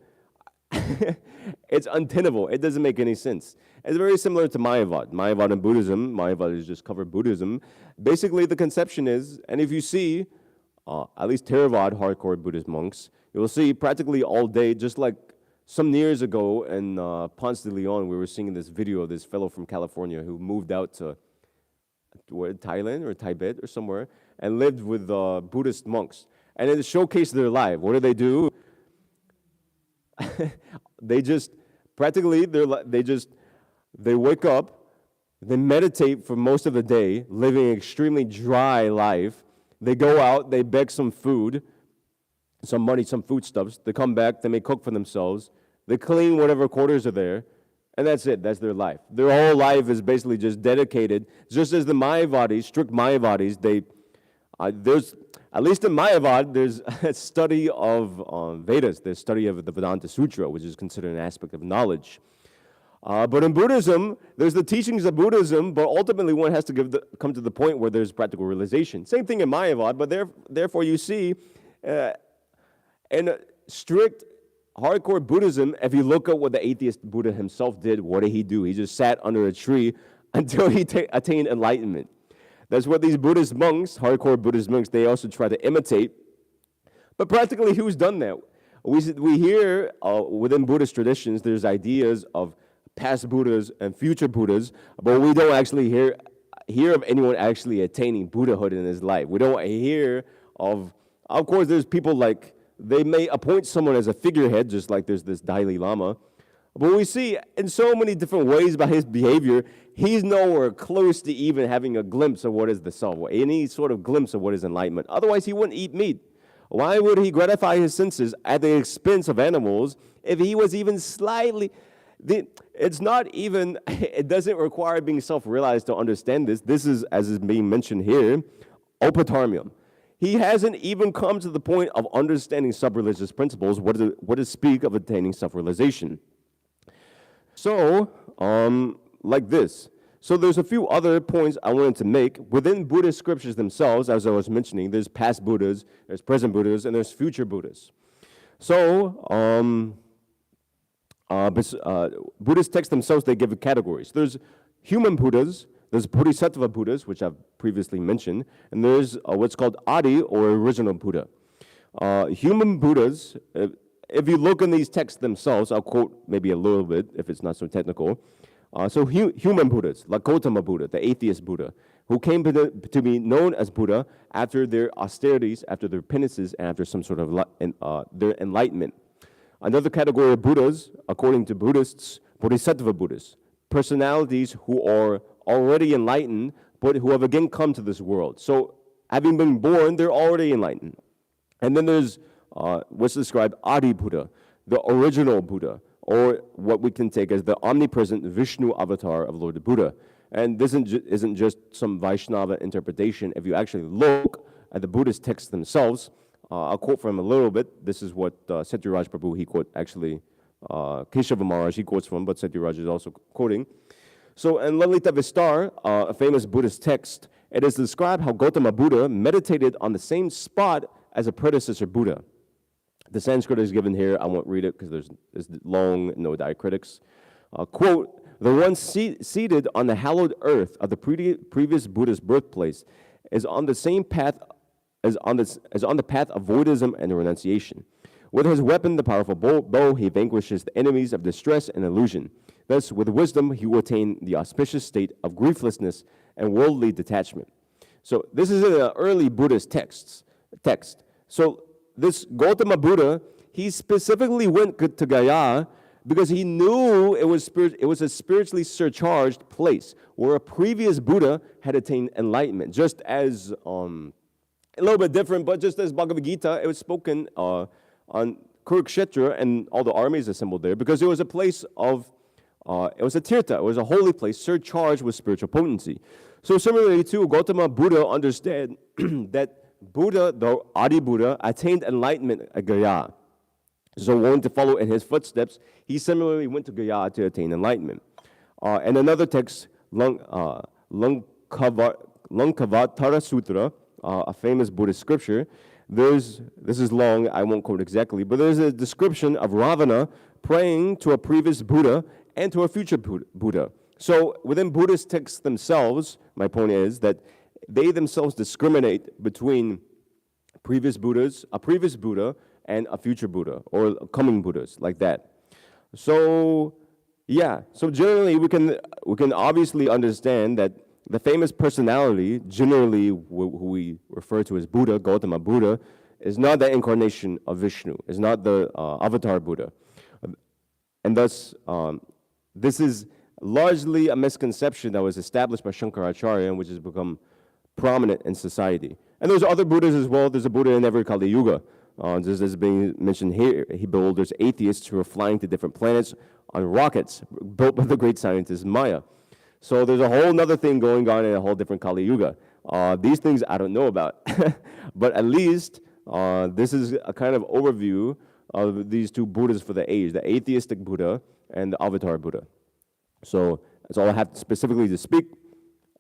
it's untenable. It doesn't make any sense. It's very similar to Mayavad. Mayavad and Buddhism, Mayavad is just covered Buddhism. Basically, the conception is, and if you see, at least Theravada hardcore Buddhist monks, you'll see practically all day, just like some years ago in Ponce de Leon, we were seeing this video of this fellow from California who moved out to Thailand or Tibet or somewhere and lived with Buddhist monks. And it showcased their life. What do? They just practically they wake up, they meditate for most of the day, living an extremely dry life. They go out, they beg some food, some money, some foodstuffs. They come back, they may cook for themselves. They clean whatever quarters are there, and that's it. That's their life. Their whole life is basically just dedicated, just as the Mayavadis, strict Mayavadis, there's, at least in Mayavad, there's a study of Vedas, there's study of the Vedanta Sutra, which is considered an aspect of knowledge. But in Buddhism, there's the teachings of Buddhism, but ultimately one has to come to the point where there's practical realization. Same thing in Mayavad, but therefore you see, in strict, hardcore Buddhism, if you look at what the atheist Buddha himself did, what did he do? He just sat under a tree until he attained enlightenment. That's what these Buddhist monks, hardcore Buddhist monks, they also try to imitate. But practically, who's done that? we hear within Buddhist traditions, there's ideas of past Buddhas and future Buddhas, but we don't actually hear of anyone actually attaining Buddhahood in his life. We don't hear of course, there's people like, they may appoint someone as a figurehead, just like there's this Dalai Lama. But we see in so many different ways by his behavior, he's nowhere close to even having a glimpse of what is the self, any sort of glimpse of what is enlightenment. Otherwise, he wouldn't eat meat. Why would he gratify his senses at the expense of animals if he was even slightly? It's not even, it doesn't require being self-realized to understand this. This is, as is being mentioned here, opatarmium. He hasn't even come to the point of understanding sub-religious principles, what does speak of attaining self-realization. So, like this. So there's a few other points I wanted to make. Within Buddhist scriptures themselves, as I was mentioning, there's past Buddhas, there's present Buddhas, and there's future Buddhas. So, Buddhist texts themselves, they give categories. There's human Buddhas, there's Bodhisattva Buddhas, which I've previously mentioned, and there's what's called Adi, or original Buddha. Human Buddhas, if you look in these texts themselves, I'll quote maybe a little bit if it's not so technical. Human Buddhas, like Gautama Buddha, the atheist Buddha, who came to be known as Buddha after their austerities, after their penances, and after some sort of their enlightenment. Another category of Buddhas, according to Buddhists, Bodhisattva Buddhas, personalities who are already enlightened, but who have again come to this world. So, having been born, they're already enlightened. And then there's what's described Adi Buddha, the original Buddha, or what we can take as the omnipresent Vishnu avatar of Lord Buddha. And this isn't just some Vaishnava interpretation. If you actually look at the Buddhist texts themselves, I'll quote from a little bit. This is what Satyaraj Prabhu, he quote, actually, Keshava Maharaj, he quotes from, but Satyaraj is also quoting. So in Lalita Vistar, a famous Buddhist text, it is described how Gautama Buddha meditated on the same spot as a predecessor Buddha. The Sanskrit is given here. I won't read it because it's long, no diacritics. Quote, the one seated on the hallowed earth of the previous Buddha's birthplace is on the same path as on the path of voidism and renunciation. With his weapon, the powerful bow, he vanquishes the enemies of distress and illusion. Thus, with wisdom, he will attain the auspicious state of grieflessness and worldly detachment. So this is in an early Buddhist text. So this Gautama Buddha, he specifically went to Gaya because he knew it was a spiritually surcharged place where a previous Buddha had attained enlightenment. Just as, a little bit different, but just as Bhagavad Gita, it was spoken on Kurukshetra and all the armies assembled there because it was a place of, it was a tirtha, it was a holy place surcharged with spiritual potency. So similarly too, Gautama Buddha understood that Buddha, the Adi Buddha, attained enlightenment at Gaya. So wanting to follow in his footsteps, he similarly went to Gaya to attain enlightenment. And another text, Lankavatara Sutra, a famous Buddhist scripture, this is long, I won't quote exactly, but there's a description of Ravana praying to a previous Buddha and to a future Buddha. So within Buddhist texts themselves, my point is that they themselves discriminate between previous Buddhas, a previous Buddha, and a future Buddha, or coming Buddhas, like that. So, yeah, so generally we can obviously understand that the famous personality, generally who we refer to as Buddha, Gautama Buddha, is not the incarnation of Vishnu, is not the avatar Buddha. And thus, this is largely a misconception that was established by Shankaracharya and which has become prominent in society. And there's other Buddhas as well. There's a Buddha in every Kali Yuga. Just as being mentioned here, there's atheists who are flying to different planets on rockets built by the great scientist Maya. So there's a whole other thing going on in a whole different Kali Yuga. These things I don't know about. But at least this is a kind of overview of these two Buddhas for the age, the atheistic Buddha and the avatar Buddha. So that's all I have specifically to speak.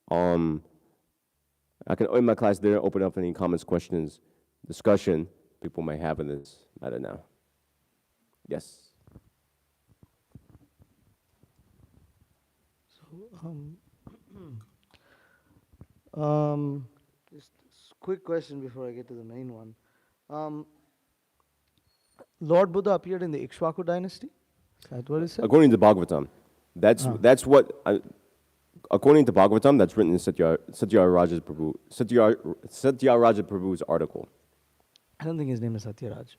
I can end my class there, open up any comments, questions, discussion people may have in this matter now. Yes. So, just quick question before I get to the main one. Lord Buddha appeared in the Ikshvaku dynasty? Is that what it said? According to Bhagavatam, that's what. According to Bhagavatam, that's written in Satyaraja Prabhu's article. I don't think his name is Satyaraj.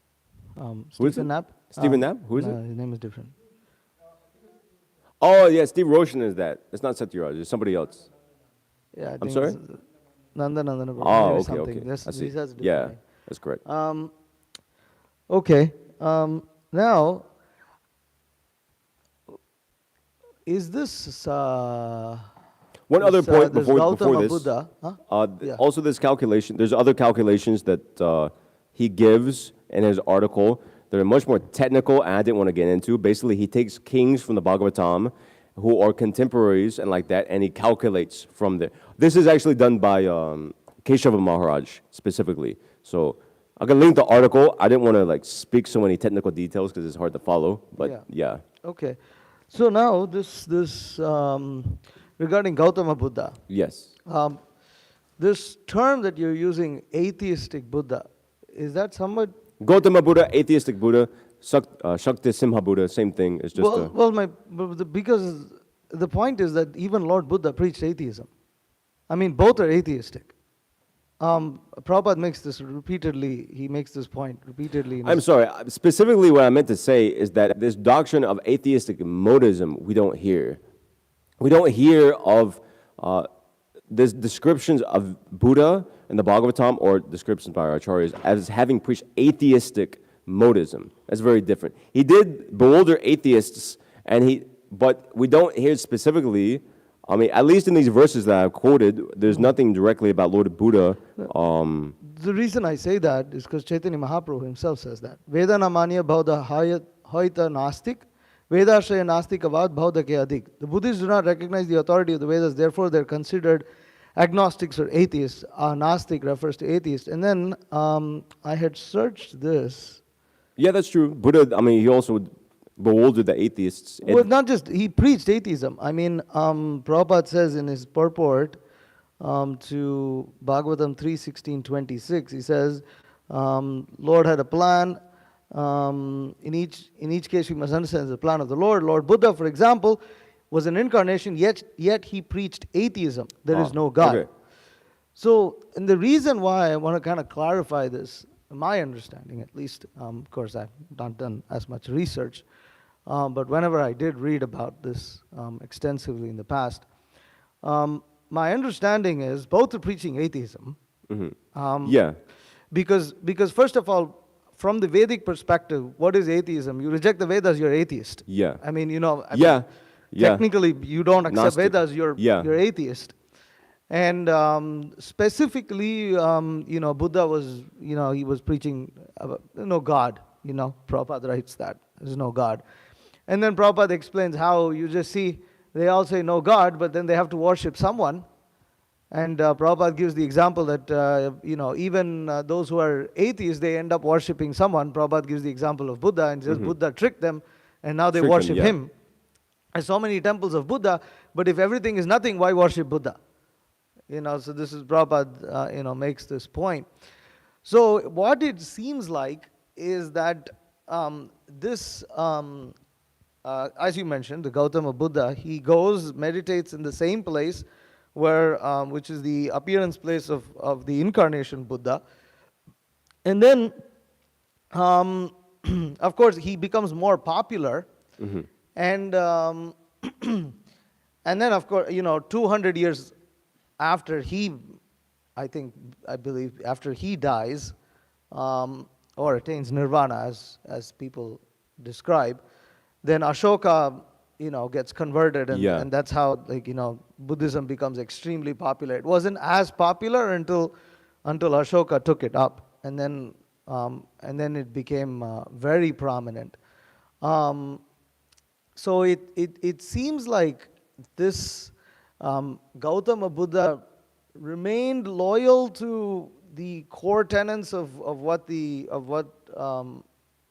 Who is Stephen it? Knapp? Stephen Knapp? Who is no, it? his name is different. Oh, yeah, Steve Roshan is that. It's not Satyaraj, it's somebody else. Yeah, I I'm think sorry? it's Nanda Prabhu. Oh, Maybe okay, something. okay. This, I see. he says it Yeah, differently. that's correct. Okay. Now, is this One other point this before Gautama this. Buddha? Huh? Yeah. Also, this calculation, there's other calculations that he gives in his article that are much more technical, and I didn't want to get into. Basically, he takes kings from the Bhagavatam who are contemporaries and like that, and he calculates from there. This is actually done by Keshava Maharaj specifically. So I can link the article. I didn't want to like speak so many technical details because it's hard to follow, but yeah. Okay. So now this regarding Gautama Buddha, Yes. this term that you're using, atheistic Buddha, is that somewhat? Gautama Buddha, atheistic Buddha, Shakti Simha Buddha, same thing. It's just because the point is that even Lord Buddha preached atheism. I mean, both are atheistic. Prabhupada makes this repeatedly. He makes this point repeatedly. I'm sorry. Specifically, what I meant to say is that this doctrine of atheistic modism we don't hear. We don't hear of these descriptions of Buddha in the Bhagavatam or descriptions by our acharyas as having preached atheistic modism. That's very different. He did bewilder atheists, but we don't hear specifically. I mean, at least in these verses that I've quoted, there's nothing directly about Lord Buddha. The reason I say that is because Chaitanya Mahaprabhu himself says that. Vedana manya bhauda haita nastik, Vedashraya nastik avad bhauda ke adik. The Buddhists do not recognize the authority of the Vedas, therefore they're considered agnostics or atheists. Nastik refers to atheist. And then I had searched this. Yeah, that's true. Buddha, I mean, he also bewildered the atheists. Well, not just, he preached atheism. I mean, Prabhupada says in his purport to Bhagavatam 3:16-26, he says, Lord had a plan. In each case, we must understand the plan of the Lord. Lord Buddha, for example, was an incarnation, yet he preached atheism. There is no God. Okay. So, and the reason why I want to kind of clarify this, my understanding at least, of course I've not done as much research, but whenever I did read about this extensively in the past, my understanding is both are preaching atheism. Yeah. Because first of all, from the Vedic perspective, what is atheism? You reject the Vedas, you're atheist. Yeah. I mean, you know, Yeah. technically you don't accept Gnostic. Vedas, you're atheist. And specifically, Buddha was, he was preaching, God. Prabhupada writes that. There's no God. And then Prabhupada explains how you just see, they all say no God, but then they have to worship someone. And Prabhupada gives the example that, even those who are atheists, they end up worshipping someone. Prabhupada gives the example of Buddha and says Buddha tricked them, and now they worship him. There's so many temples of Buddha, but if everything is nothing, why worship Buddha? So this is Prabhupada, makes this point. So what it seems like is that this, as you mentioned, the Gautama Buddha, he goes, meditates in the same place where, which is the appearance place of the incarnation Buddha. And then, of course, he becomes more popular. And, and then, of course, 200 years after he, I believe, after he dies, or attains nirvana, as people describe, then Ashoka, gets converted, and that's how, Buddhism becomes extremely popular. It wasn't as popular until Ashoka took it up, and then it became very prominent. So it seems like this Gautama Buddha remained loyal to the core tenets of what the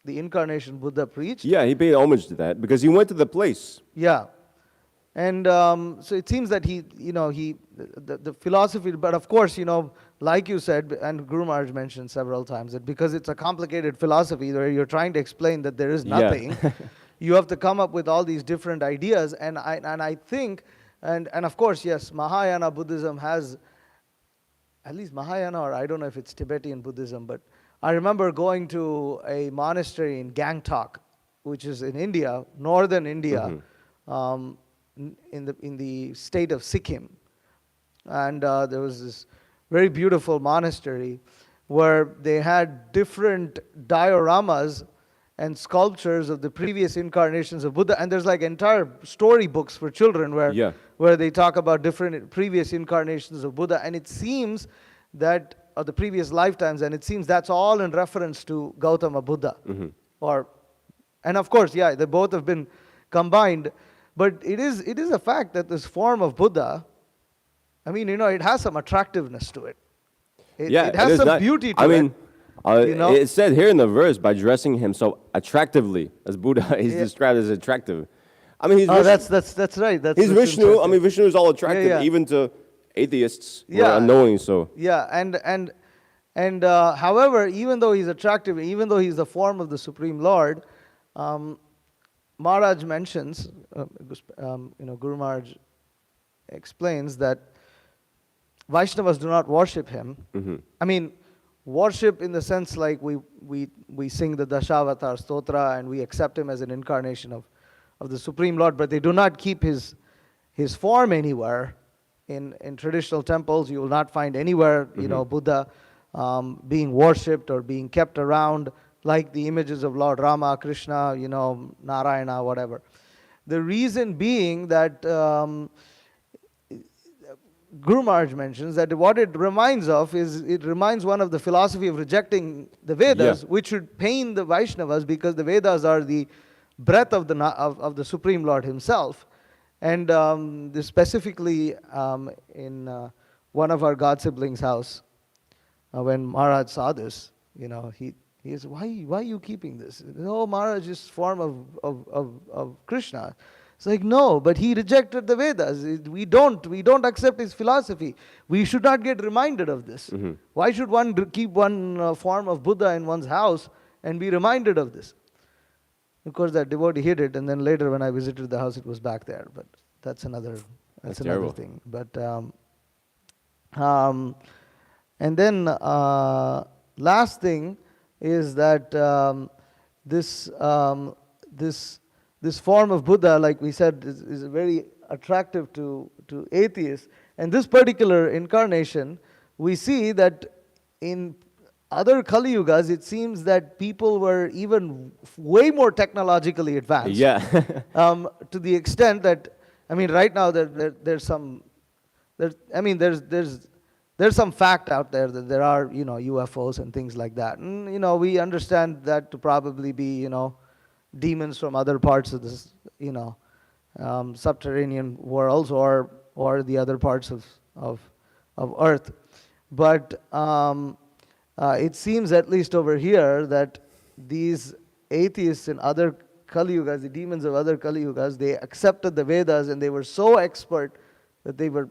incarnation Buddha preached. Yeah, he paid homage to that because he went to the place. Yeah. And so it seems that the philosophy, but of course, like you said, and Guru Maharaj mentioned several times, that because it's a complicated philosophy where you're trying to explain that there is Yeah. nothing, you have to come up with all these different ideas. And I think, and of course, yes, Mahayana Buddhism has, at least Mahayana, or I don't know if it's Tibetan Buddhism, but I remember going to a monastery in Gangtok, which is in India, northern India, um, in the state of Sikkim. And there was this very beautiful monastery where they had different dioramas and sculptures of the previous incarnations of Buddha. And there's like entire storybooks for children Yeah. where they talk about different previous incarnations of Buddha. And it seems that, or the previous lifetimes, and it seems that's all in reference to Gautama Buddha. Or, and of course, yeah, they both have been combined. But it is a fact that this form of Buddha, I mean, it has some attractiveness to it. Yeah, It has is some not, beauty to I mean, it. it said here in the verse, by dressing him so attractively as Buddha, he's Yeah. described as attractive. I mean, he's Oh, Vishnu. that's right. He's That's Vishnu. I interesting. mean, Vishnu is all attractive, Yeah. even to atheists who Yeah. are unknowing. So Yeah, and however, even though he's attractive, even though he's the form of the Supreme Lord, Maharaj mentions, Guru Maharaj explains that Vaishnavas do not worship him. I mean, worship in the sense like we sing the Dashavatar Stotra and we accept him as an incarnation of the Supreme Lord, but they do not keep his form anywhere. In traditional temples, you will not find anywhere, Buddha being worshipped or being kept around like the images of Lord Rama, Krishna, Narayana, whatever. The reason being that Guru Maharaj mentions that what it reminds of is, it reminds one of the philosophy of rejecting the Vedas, which should pain the Vaishnavas because the Vedas are the breath of the Supreme Lord himself. And this specifically in one of our god siblings' house, when Maharaj saw this, he said, why are you keeping this? No, Maharaj is form of Krishna. It's like, no, but he rejected the Vedas. We don't accept his philosophy. We should not get reminded of this. Why should one keep one form of Buddha in one's house and be reminded of this? Of course, that devotee hid it, and then later when I visited the house, it was back there. But that's another terrible. thing. But and then last thing is that this form of Buddha, like we said, is very attractive to atheists. And this particular incarnation, we see that in other Kali Yugas, it seems that people were even way more technologically advanced. yeah, To the extent that, I mean, right now there's some fact out there that there are UFOs and things like that, and we understand that to probably be demons from other parts of this subterranean worlds or the other parts of Earth, but it seems, at least over here, that these atheists in other Kali Yugas, the demons of other Kali Yugas, they accepted the Vedas and they were so expert that they were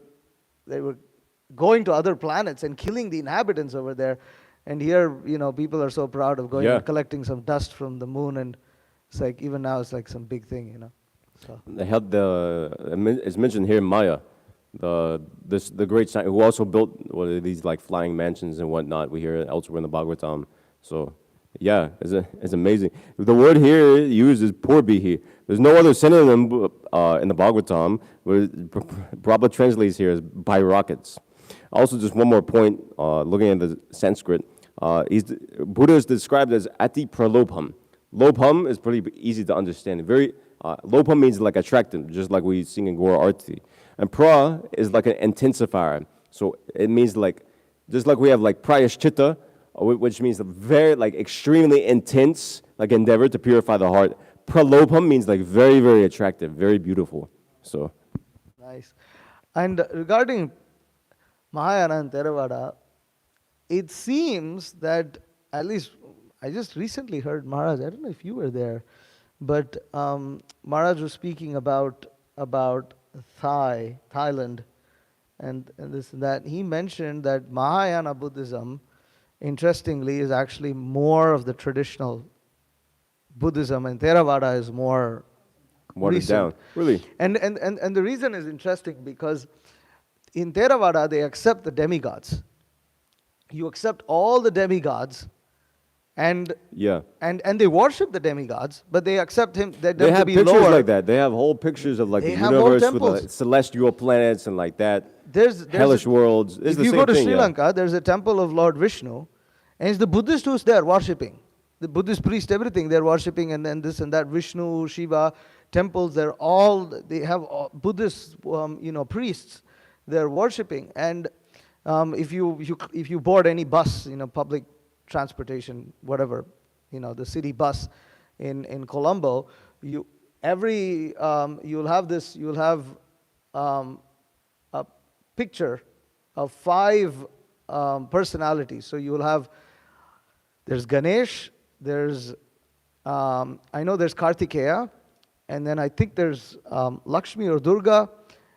going to other planets and killing the inhabitants over there. And here, people are so proud of going and collecting some dust from the moon, and it's like, even now, it's like some big thing, So. they had it's mentioned here Maya, the great scientist who also built what are these like flying mansions and whatnot. We hear it elsewhere in the Bhagavatam. So yeah, it's amazing. The word here used is purbihi. There's no other synonym in the Bhagavatam. Prabhupada translates here as by rockets. Also, just one more point, looking at the Sanskrit, Buddha is described as ati pralopam. Lopam is pretty easy to understand. Lopam means like attractive, just like we sing in Gora Arti. And pra is like an intensifier. So it means like, just like we have like prayashchitta, which means a very like extremely intense like endeavor to purify the heart. Pralopam means like very, very attractive, very beautiful. So Nice. And regarding Mahayana and Theravada, it seems that, at least I just recently heard Maharaj, I don't know if you were there, but Maharaj was speaking about Thailand, and this and that. He mentioned that Mahayana Buddhism, interestingly, is actually more of the traditional Buddhism, and Theravada is more Watered recent. down. Really? And the reason is interesting because in Theravada they accept the demigods. You accept all the demigods, and Yeah. and they worship the demigods, but they accept him that They them to have be pictures lower. like that. They have whole pictures of like They the have whole universe with temples. the celestial planets and like that. There's Hellish worlds. It's if the you same go to thing, Sri yeah. Lanka, there's a temple of Lord Vishnu, and it's the Buddhist who's there worshipping. The Buddhist priest, everything they're worshipping, and then this and that, Vishnu, Shiva, temples. They have Buddhist, priests. They're worshipping, and if you board any bus, public transportation, whatever, the city bus in Colombo, you'll have a picture of 5 personalities. So there's Ganesh, there's I know there's Kartikeya, and then I think there's Lakshmi or Durga,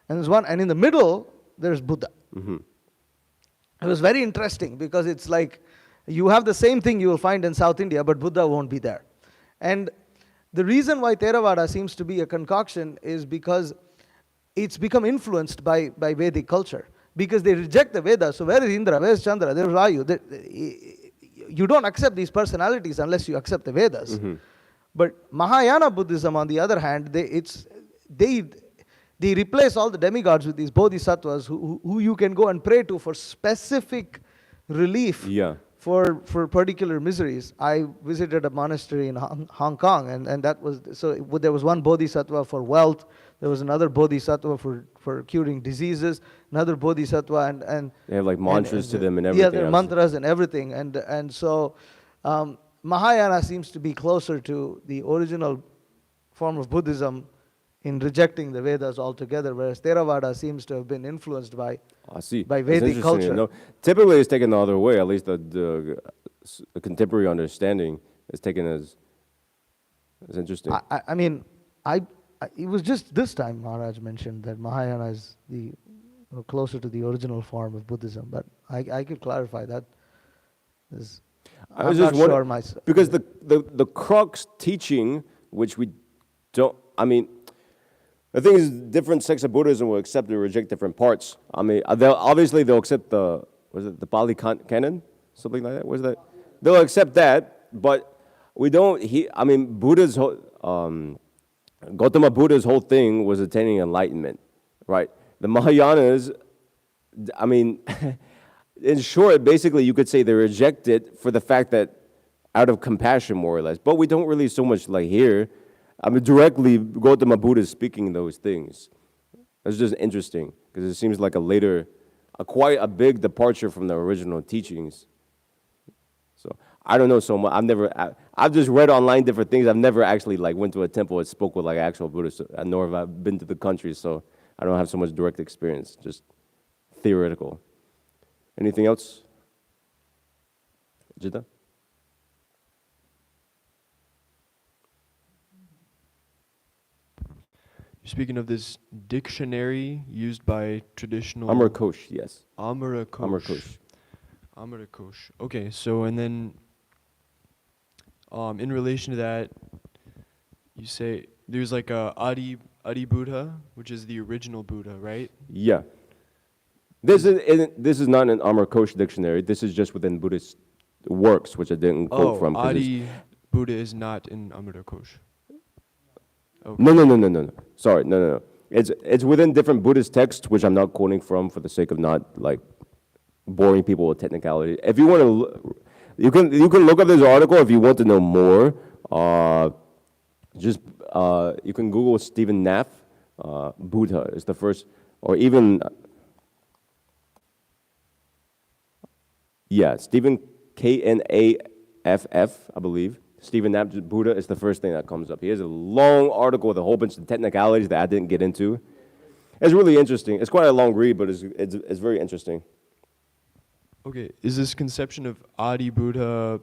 and there's one, and in the middle there's Buddha. It was very interesting because it's like you have the same thing you will find in South India, but Buddha won't be there. And the reason why Theravada seems to be a concoction is because it's become influenced by Vedic culture. Because they reject the Vedas. So where is Indra? Where is Chandra? Where are you? You don't accept these personalities unless you accept the Vedas. But Mahayana Buddhism, on the other hand, they replace all the demigods with these bodhisattvas who you can go and pray to for specific relief Yeah. for particular miseries. I visited a monastery in Hong Kong, and that was, so there was one bodhisattva for wealth, there was another bodhisattva for curing diseases, another bodhisattva, and They have like mantras to them and yeah, everything. their else. mantras and everything, and so Mahayana seems to be closer to the original form of Buddhism in rejecting the Vedas altogether, whereas Theravada seems to have been influenced by I see. by That's Vedic interesting to culture. know. Typically, it's taken the other way. At least the contemporary understanding is taken as interesting. I mean, it was just this time Maharaj mentioned that Mahayana is closer to the original form of Buddhism, but I could clarify that. I I'm was not just wondering sure myself. because the crux teaching, which we don't. I mean, the thing is, different sects of Buddhism will accept or reject different parts. I mean, they'll accept the Pali canon, something like that. Was that? They'll accept that, but we don't. I mean, Gautama Buddha's whole thing was attaining enlightenment, right? The Mahayanas, I mean, in short, basically, you could say they reject it for the fact that out of compassion, more or less. But we don't really so much like here. I mean, directly, Gautama Buddha is speaking those things. It's just interesting because it seems like quite a big departure from the original teachings. So I don't know so much. I've just read online different things. I've never actually like went to a temple and spoke with like actual Buddhists, nor have I been to the country. So I don't have so much direct experience, just theoretical. Anything else? Jita? You're speaking of this dictionary used by traditional Amar Kosh, yes. Amara Kosh. Amar Kosh. Amara Kosh. Okay, so and then in relation to that, you say there's like a Adi Buddha, which is the original Buddha, right? Yeah. This is not an Amar Kosh dictionary. This is just within Buddhist works, which I didn't quote from. 'cause Adi Buddha is not in Amara Kosh. Okay. No. Sorry, no. It's within different Buddhist texts, which I'm not quoting from for the sake of not like boring people with technicality. If you want to, you can look up this article if you want to know more. You can Google Stephen Knaff. Buddha is the first, or even Stephen Knaff, I believe. Stephen Knapp Buddha is the first thing that comes up. He has a long article with a whole bunch of technicalities that I didn't get into. It's really interesting. It's quite a long read, but it's very interesting. Okay, is this conception of Adi Buddha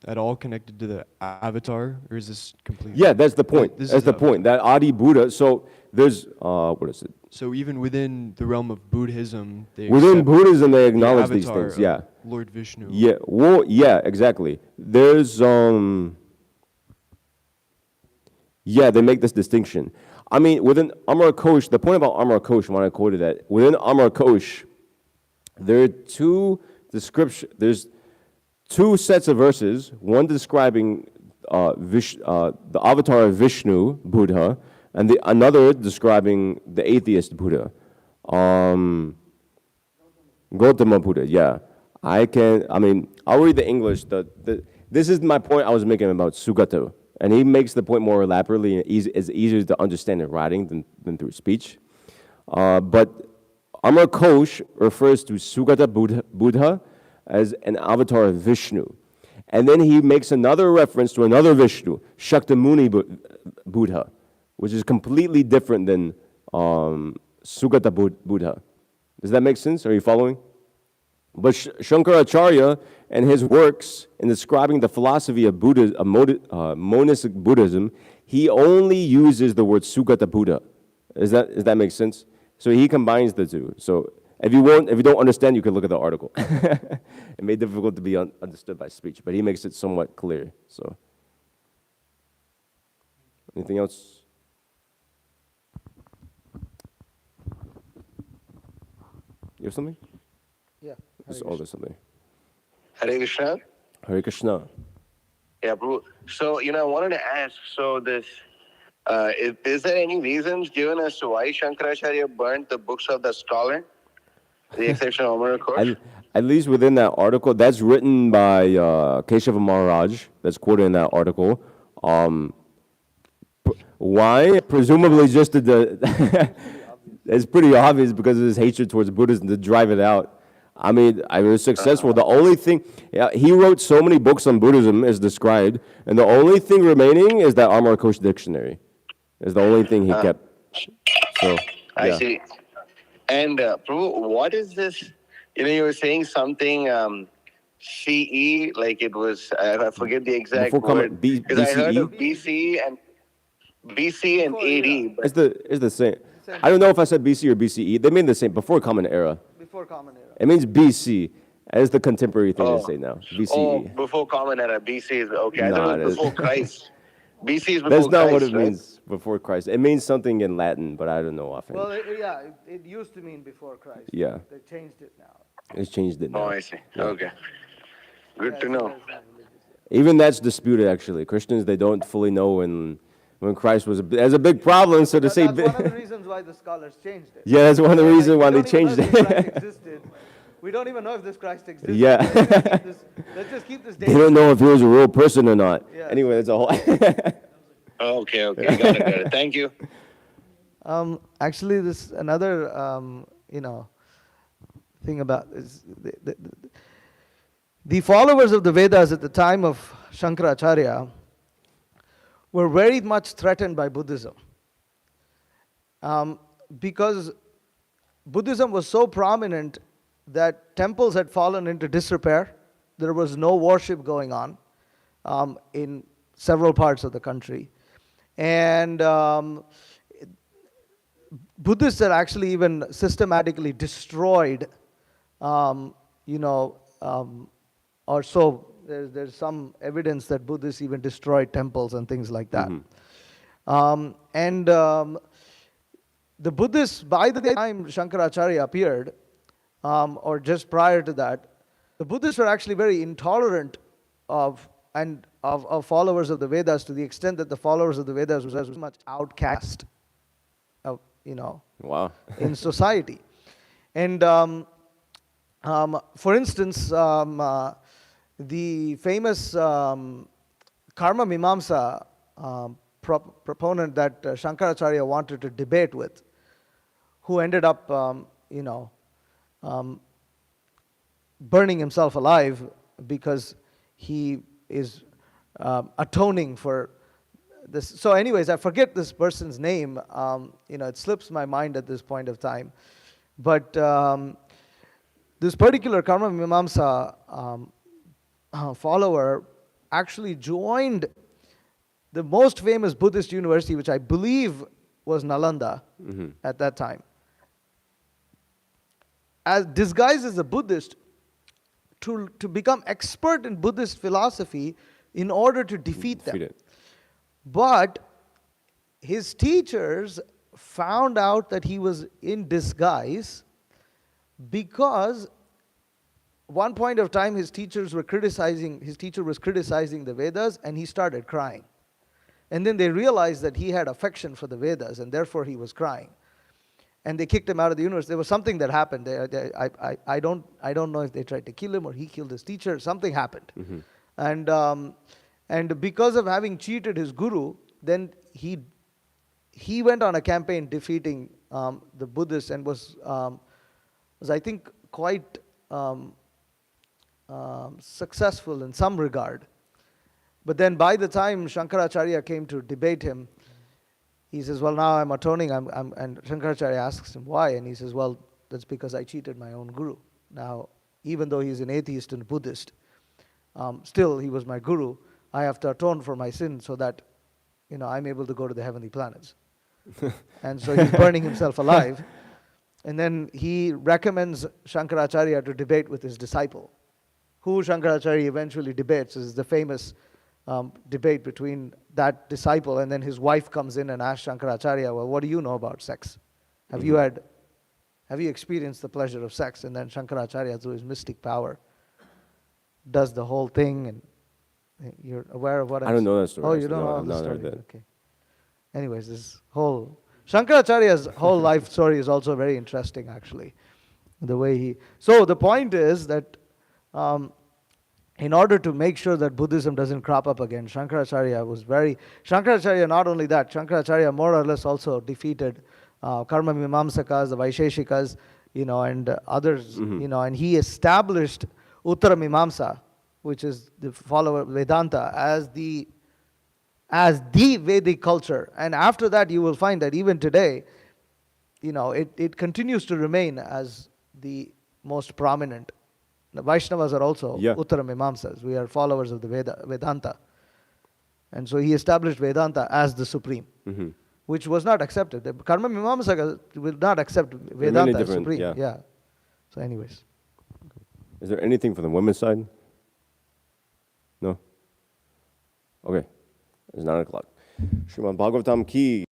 at all connected to the avatar, or is this completely? Yeah, that's the point. This That's is the the- point. That Adi Buddha. So there's what is it? So even within the realm of Buddhism, they Within accept Buddhism, they the acknowledge these avatar things. of Yeah, Lord Vishnu. yeah. Well, yeah, exactly. There's yeah, they make this distinction. I mean, within Amar Kosh, the point about Amar Kosh, when I quoted that, within Amar Kosh, there are two there's two sets of verses, one describing the avatar of Vishnu, Buddha, and another describing the atheist Buddha. Gautama Buddha, yeah. I'll read the English. This is my point I was making about Sugata. And he makes the point more elaborately and it's easier to understand in writing than through speech. But Amar Kosh refers to Sugata Buddha as an avatar of Vishnu. And then he makes another reference to another Vishnu, Shakyamuni Buddha, which is completely different than Sugata Buddha. Does that make sense? Are you following? But Shankaracharya and his works in describing the philosophy of monistic Buddhism, he only uses the word Sugata Buddha. Does that make sense? So he combines the two. So if you don't understand, you can look at the article. It may be difficult to be understood by speech, but he makes it somewhat clear. So, anything else? You have something? Yeah. There's something. Hare Krishna. Hare Krishna. Yeah, Prabhu. So, I wanted to ask, so this, is there any reasons given as to why Shankaracharya burnt the books of the scholar? The exception of Amar Kosh? At least within that article, that's written by Keshava Maharaj, that's quoted in that article. Why? Presumably just it's pretty obvious because of his hatred towards Buddhism to drive it out. I mean, I was successful. The only thing, he wrote so many books on Buddhism as described, and the only thing remaining is that Amar Kosh dictionary. Is the only thing he kept. So, I see. And Prabhu, what is this? You were saying something CE, like it was, I forget the exact word. Because I heard of BC and AD. But it's the same. I don't know if I said BC or BCE. They mean the same. Before Common Era. Before Common Era. It means BC. As the contemporary thing to say now. BCE. Oh, before Common Era. BC is okay. I thought it was before Christ. BC is before Christ. That's not what it right? means. Before Christ. It means something in Latin, but I don't know offhand. Well, it used to mean before Christ. Yeah. They changed it now. It's changed it now. Oh, I see. Okay. Good to know. Even that's disputed actually. Christians, they don't fully know when Christ was there's a big problem, so to say. That's one of the reasons why the scholars changed it. Yeah, that's one of the reasons why they changed it. We don't even know if this Christ existed. Yeah. Let's just keep this They don't know if he was a real person or not. Yeah. Anyway, that's a whole. Okay. Got it. Thank you. Actually, this another thing about this, the followers of the Vedas at the time of Shankaracharya were very much threatened by Buddhism, because Buddhism was so prominent that temples had fallen into disrepair. There was no worship going on in several parts of the country, and Buddhists had actually even systematically destroyed, or so there's some evidence that Buddhists even destroyed temples and things like that. The Buddhists, by the time Shankaracharya appeared, or just prior to that, the Buddhists were actually very intolerant of followers of the Vedas, to the extent that the followers of the Vedas was as much outcast, Wow. in society. And for instance, the famous Karma Mimamsa proponent that Shankaracharya wanted to debate with, who ended up, burning himself alive because he is atoning for this. So anyways, I forget this person's name. It slips my mind at this point of time. But this particular Karma Mimamsa follower actually joined the most famous Buddhist university, which I believe was Nalanda at that time. As disguised as a Buddhist, to become expert in Buddhist philosophy in order to defeat them. But his teachers found out that he was in disguise because one point of time his teacher was criticizing the Vedas, and he started crying. And then they realized that he had affection for the Vedas, and therefore he was crying. And they kicked him out of the university. There was something that happened. I don't know if they tried to kill him or he killed his teacher. Something happened. And because of having cheated his guru, then he went on a campaign defeating the Buddhists, and was I think quite successful in some regard. But then by the time Shankaracharya came to debate him, he says, well, now I'm atoning. And Shankaracharya asks him why, and he says, well, that's because I cheated my own guru. Now, even though he's an atheist and Buddhist, still he was my guru. I have to atone for my sin so that, I'm able to go to the heavenly planets. And so he's burning himself alive. And then he recommends Shankaracharya to debate with his disciple. Who Shankaracharya eventually debates is the famous debate between that disciple, and then his wife comes in and asks Shankaracharya, well, what do you know about sex? Have you experienced the pleasure of sex? And then Shankaracharya, through his mystic power, does the whole thing. And you're aware of what I don't know that story. Oh, you don't know the story? That. Okay. Anyways, this whole Shankaracharya's whole life story is also very interesting, actually. The way so the point is that in order to make sure that Buddhism doesn't crop up again, Shankaracharya, not only that, Shankaracharya more or less also defeated Karma Mimamsakas, the Vaisheshikas, and others, and he established Uttara Mimamsa, which is the follower of Vedanta, as the Vedic culture. And after that, you will find that even today, it continues to remain as the most prominent. The Vaishnavas are also Uttara Mimamsas. We are followers of the Vedanta. And so he established Vedanta as the supreme, which was not accepted. The Karma Mimamsaka will not accept Vedanta as supreme. Yeah. So anyways. Is there anything from the women's side? No? Okay. It's 9 o'clock. Srimad Bhagavatam ki